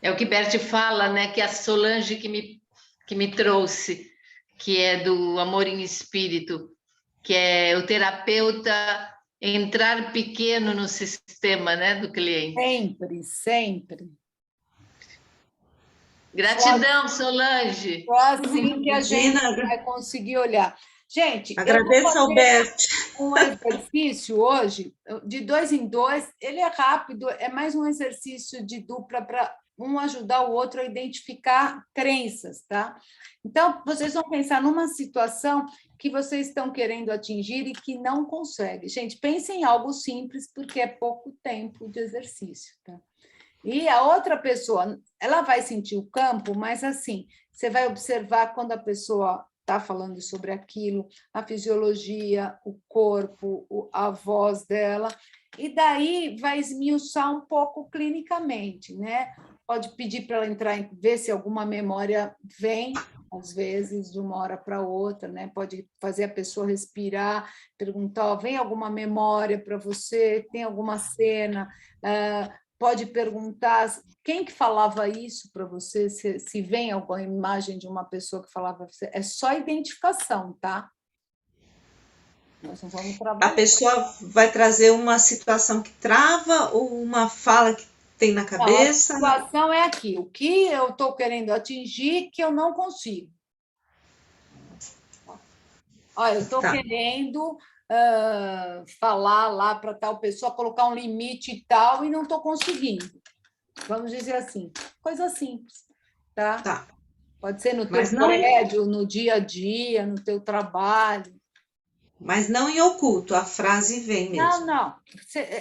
É o que Bert fala, né? Que a Solange que me trouxe, que é do Amor em Espírito, que é o terapeuta entrar pequeno no sistema, né, do cliente. Sempre, sempre. Gratidão, Solange. Só assim que a gente vai conseguir olhar. Gente, agradeço ao Bert. Um exercício hoje, de 2 em 2, ele é rápido, é mais um exercício de dupla para um ajudar o outro a identificar crenças, tá? Então, vocês vão pensar numa situação que vocês estão querendo atingir e que não conseguem. Gente, pensem em algo simples, porque é pouco tempo de exercício, tá? E a outra pessoa, ela vai sentir o campo, mas assim, você vai observar quando a pessoa está falando sobre aquilo, a fisiologia, o corpo, a voz dela, e daí vai esmiuçar um pouco clinicamente, né? Pode pedir para ela entrar, ver se alguma memória vem, às vezes, de uma hora para outra, né? Pode fazer a pessoa respirar, perguntar, ó, vem alguma memória para você? Tem alguma cena? Pode perguntar quem que falava isso para você, se vem alguma imagem de uma pessoa que falava para você. É só identificação, tá? Nós não vamos trabalhar. A pessoa vai trazer uma situação que trava ou uma fala que tem na cabeça? Não, a situação é aqui. O que eu estou querendo atingir que eu não consigo. Olha, eu estou querendo falar lá para tal pessoa, colocar um limite e tal, e não estou conseguindo. Vamos dizer assim, coisa simples, tá? Tá. Pode ser no teu prédio, no dia a dia, no teu trabalho. Mas não em oculto, a frase vem mesmo. Não.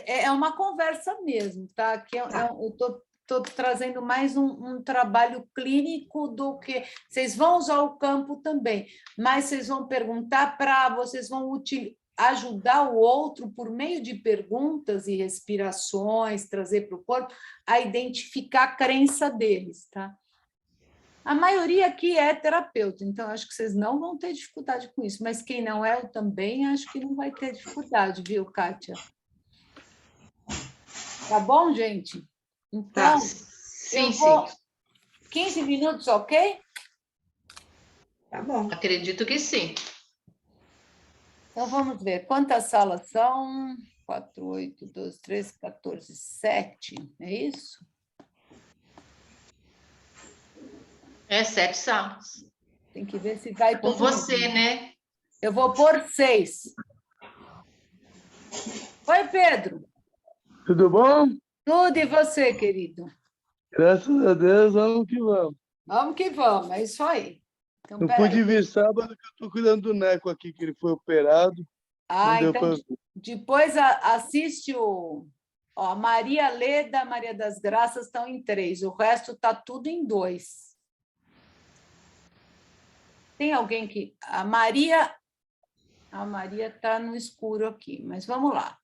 É uma conversa mesmo, tá? Aqui eu estou trazendo mais um trabalho clínico do que... Vocês vão usar o campo também, mas vocês vão perguntar vocês vão ajudar o outro por meio de perguntas e respirações, trazer para o corpo, a identificar a crença deles, tá? A maioria aqui é terapeuta, então acho que vocês não vão ter dificuldade com isso, mas quem não é, eu também acho que não vai ter dificuldade, viu, Kátia? Tá bom, gente? Então, sim. 15 minutos, ok? Tá bom. Acredito que sim. Então, vamos ver. Quantas salas são? 4, 8, 12, 13, 14, 7. É isso? 7 salas. Tem que ver se vai com você, né? Eu vou pôr 6. Oi, Pedro. Tudo bom? Tudo, e você, querido? Graças a Deus, vamos que vamos. Vamos que vamos, é isso aí. Então, não pude vir sábado, que eu estou cuidando do Neco aqui, que ele foi operado. Então, depois assiste o... Ó, Maria Leda, Maria das Graças estão em 3, o resto está tudo em 2. Tem alguém que... A Maria está no escuro aqui, mas vamos lá.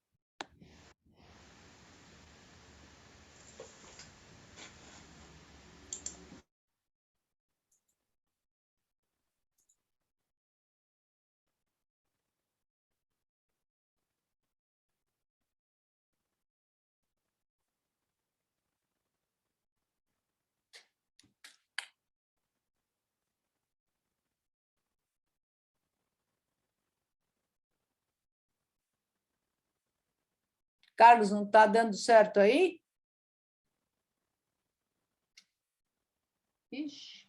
Carlos, não está dando certo aí? Ixi.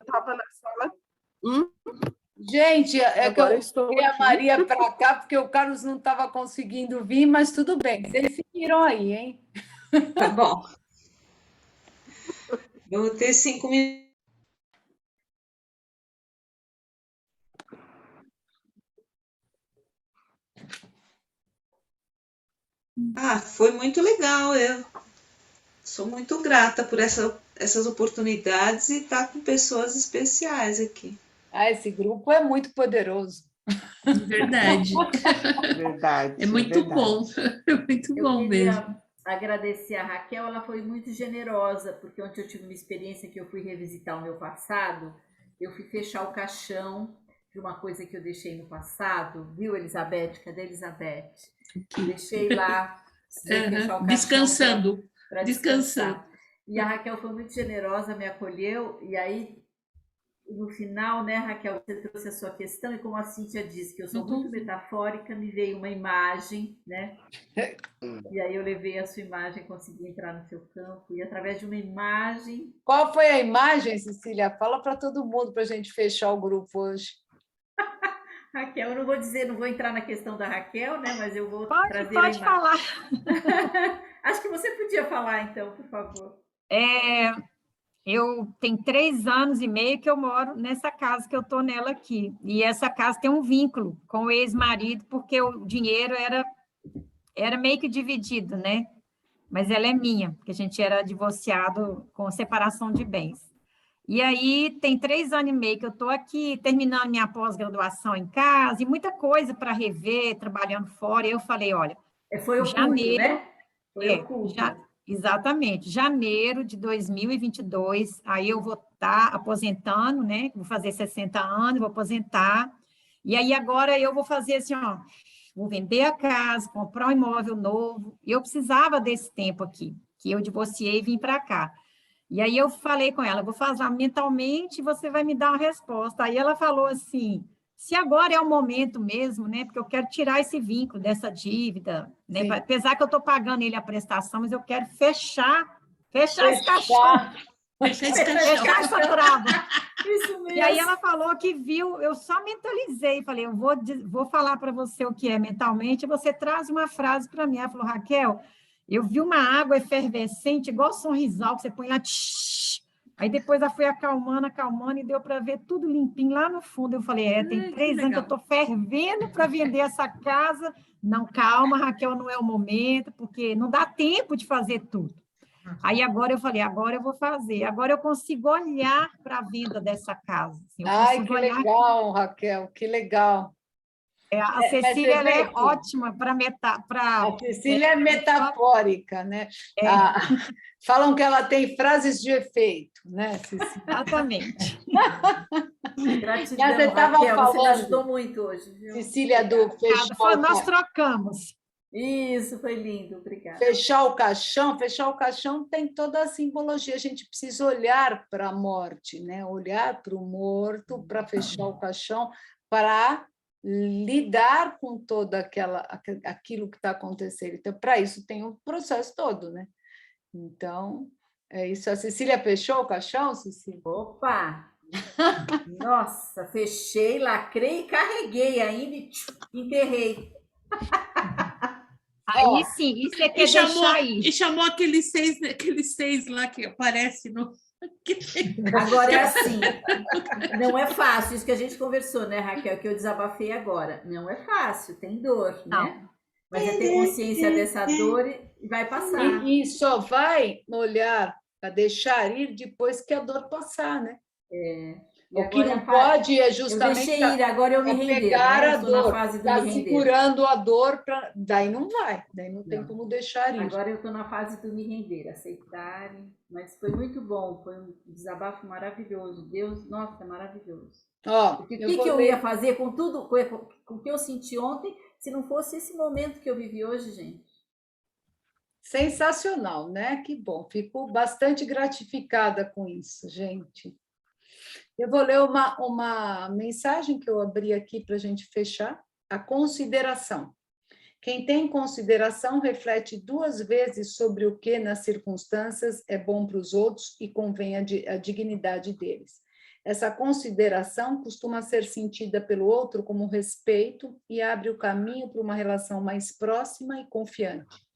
Estava na sala. Gente, é que eu coloquei a Maria para cá, porque o Carlos não estava conseguindo vir, mas tudo bem. Vocês se viram aí, hein? Tá bom. Vamos ter 5 minutos. Foi muito legal. Eu sou muito grata por essas oportunidades e estar com pessoas especiais aqui. Esse grupo é muito poderoso. Verdade. Verdade. É muito bom. É muito bom mesmo. Agradecer a Raquel, ela foi muito generosa, porque ontem eu tive uma experiência que eu fui revisitar o meu passado, eu fui fechar o caixão de uma coisa que eu deixei no passado, viu, Elizabeth? Cadê a Elizabeth? Deixei lá, fechar o descansando. Para descansar. E a Raquel foi muito generosa, me acolheu, e aí no final, né, Raquel, você trouxe a sua questão, e como a Cíntia disse que eu sou muito metafórica, me veio uma imagem, né? E aí eu levei a sua imagem, consegui entrar no seu campo, e através de uma imagem... Qual foi a imagem, Cecília? Fala para todo mundo, para a gente fechar o grupo hoje. Raquel, eu não vou dizer, não vou entrar na questão da Raquel, né? Mas eu vou trazer a Pode imagem. falar. Acho que você podia falar, então, por favor. Eu tenho 3 anos e meio que eu moro nessa casa que eu estou nela aqui. E essa casa tem um vínculo com o ex-marido, porque o dinheiro era meio que dividido, né? Mas ela é minha, porque a gente era divorciado com separação de bens. E aí tem 3 anos e meio que eu estou aqui, terminando minha pós-graduação em casa, e muita coisa para rever, trabalhando fora. E eu falei, olha, foi o janeiro, culto, né? Foi o culto. Exatamente, janeiro de 2022, aí eu vou estar aposentando, né? Vou fazer 60 anos, vou aposentar. E aí agora eu vou fazer assim, ó, vou vender a casa, comprar um imóvel novo. Eu precisava desse tempo aqui, que eu divorciei e vim para cá. E aí eu falei com ela, vou fazer mentalmente, você vai me dar uma resposta. Aí ela falou assim, se agora é o momento mesmo, né? Porque eu quero tirar esse vínculo dessa dívida, né? Sim. Apesar que eu estou pagando ele a prestação, mas eu quero fechar esse caixão. Fechar essa trava. Isso mesmo. E aí ela falou que viu, eu só mentalizei, falei, eu vou falar para você o que é mentalmente, e você traz uma frase para mim. Ela falou, Raquel, eu vi uma água efervescente, igual sorrisal, que você põe lá, tsh. Aí depois ela foi acalmando, e deu para ver tudo limpinho lá no fundo. Eu falei, tem 3 anos que eu estou fervendo para vender essa casa. Não, calma, Raquel, não é o momento, porque não dá tempo de fazer tudo. Aí agora eu falei, agora eu vou fazer. Agora eu consigo olhar para a venda dessa casa. Assim, Ai, que legal, Raquel, que legal. A Cecília ela é ótima para A Cecília é metafórica, né? Falam que ela tem frases de efeito, né, Cecília? Exatamente. Gratidão, você estava Raquel, falando, você me ajudou muito hoje, viu? Cecília, do fechar nós trocamos. Isso, foi lindo, obrigada. Fechar o caixão tem toda a simbologia. A gente precisa olhar para a morte, né? Olhar para o morto, para fechar o caixão, para lidar com toda aquilo que está acontecendo. Então, para isso tem um processo todo, né? Então, é isso. A Cecília fechou o caixão, Cecília? Opa! Nossa, fechei, lacrei e carreguei ainda e enterrei. Aí sim, isso é que e chamou aqueles seis lá que aparece no... Agora é assim, não é fácil, isso que a gente conversou, né, Raquel, que eu desabafei agora. Não é fácil, tem dor, né? Mas é ter consciência dessa dor e vai passar. E só vai olhar para deixar ir depois que a dor passar, né? O que não pode é justamente... Eu deixei ir, agora eu me render. Pegar a estou na dor, fase do tá me render. segurando a dor, daí não vai, daí não tem como deixar ir. Agora eu estou na fase do me render, aceitar, mas foi muito bom, foi um desabafo maravilhoso. Deus, nossa, é maravilhoso. O que eu ia fazer com tudo, com o que eu senti ontem, se não fosse esse momento que eu vivi hoje, gente? Sensacional, né? Que bom, fico bastante gratificada com isso, gente. Eu vou ler uma mensagem que eu abri aqui para a gente fechar. A consideração. Quem tem consideração reflete 2 vezes sobre o que, nas circunstâncias, é bom para os outros e convém a dignidade deles. Essa consideração costuma ser sentida pelo outro como respeito e abre o caminho para uma relação mais próxima e confiante.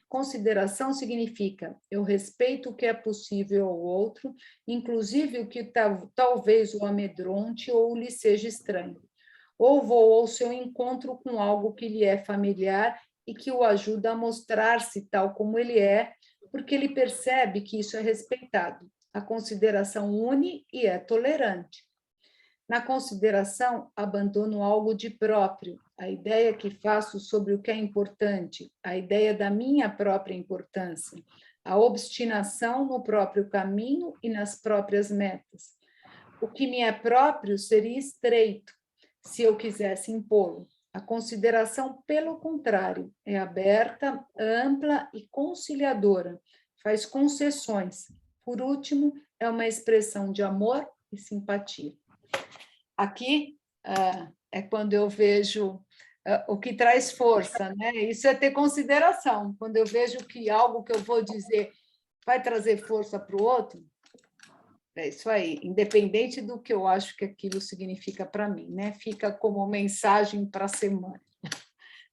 Consideração significa eu respeito o que é possível ao outro, inclusive o que talvez o amedronte ou lhe seja estranho. Ou vou ao seu encontro com algo que lhe é familiar e que o ajuda a mostrar-se tal como ele é, porque ele percebe que isso é respeitado. A consideração une e é tolerante. Na consideração, abandono algo de próprio, a ideia que faço sobre o que é importante, a ideia da minha própria importância, a obstinação no próprio caminho e nas próprias metas. O que me é próprio seria estreito, se eu quisesse impô-lo. A consideração, pelo contrário, é aberta, ampla e conciliadora, faz concessões. Por último, é uma expressão de amor e simpatia. Aqui é quando eu vejo o que traz força, né? Isso é ter consideração. Quando eu vejo que algo que eu vou dizer vai trazer força para o outro, é isso aí, independente do que eu acho que aquilo significa para mim, né? Fica como mensagem para a semana.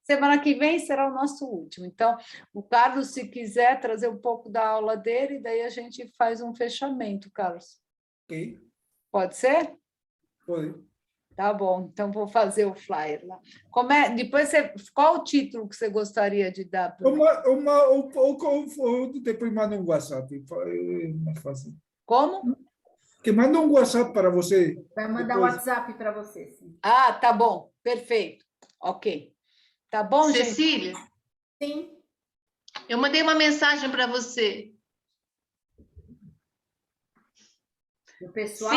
Semana que vem será o nosso último. Então, o Carlos, se quiser trazer um pouco da aula dele, daí a gente faz um fechamento, Carlos. Ok. Pode ser? Pode. Tá bom, então vou fazer o flyer lá. Depois, qual o título que você gostaria de dar? Depois manda um WhatsApp, é mais fácil. Como? Que manda um WhatsApp para você. Vai mandar um WhatsApp para você, sim. Ah, tá bom, perfeito. Ok. Tá bom, Cecília? gente? Sim. Eu mandei uma mensagem para você. O pessoal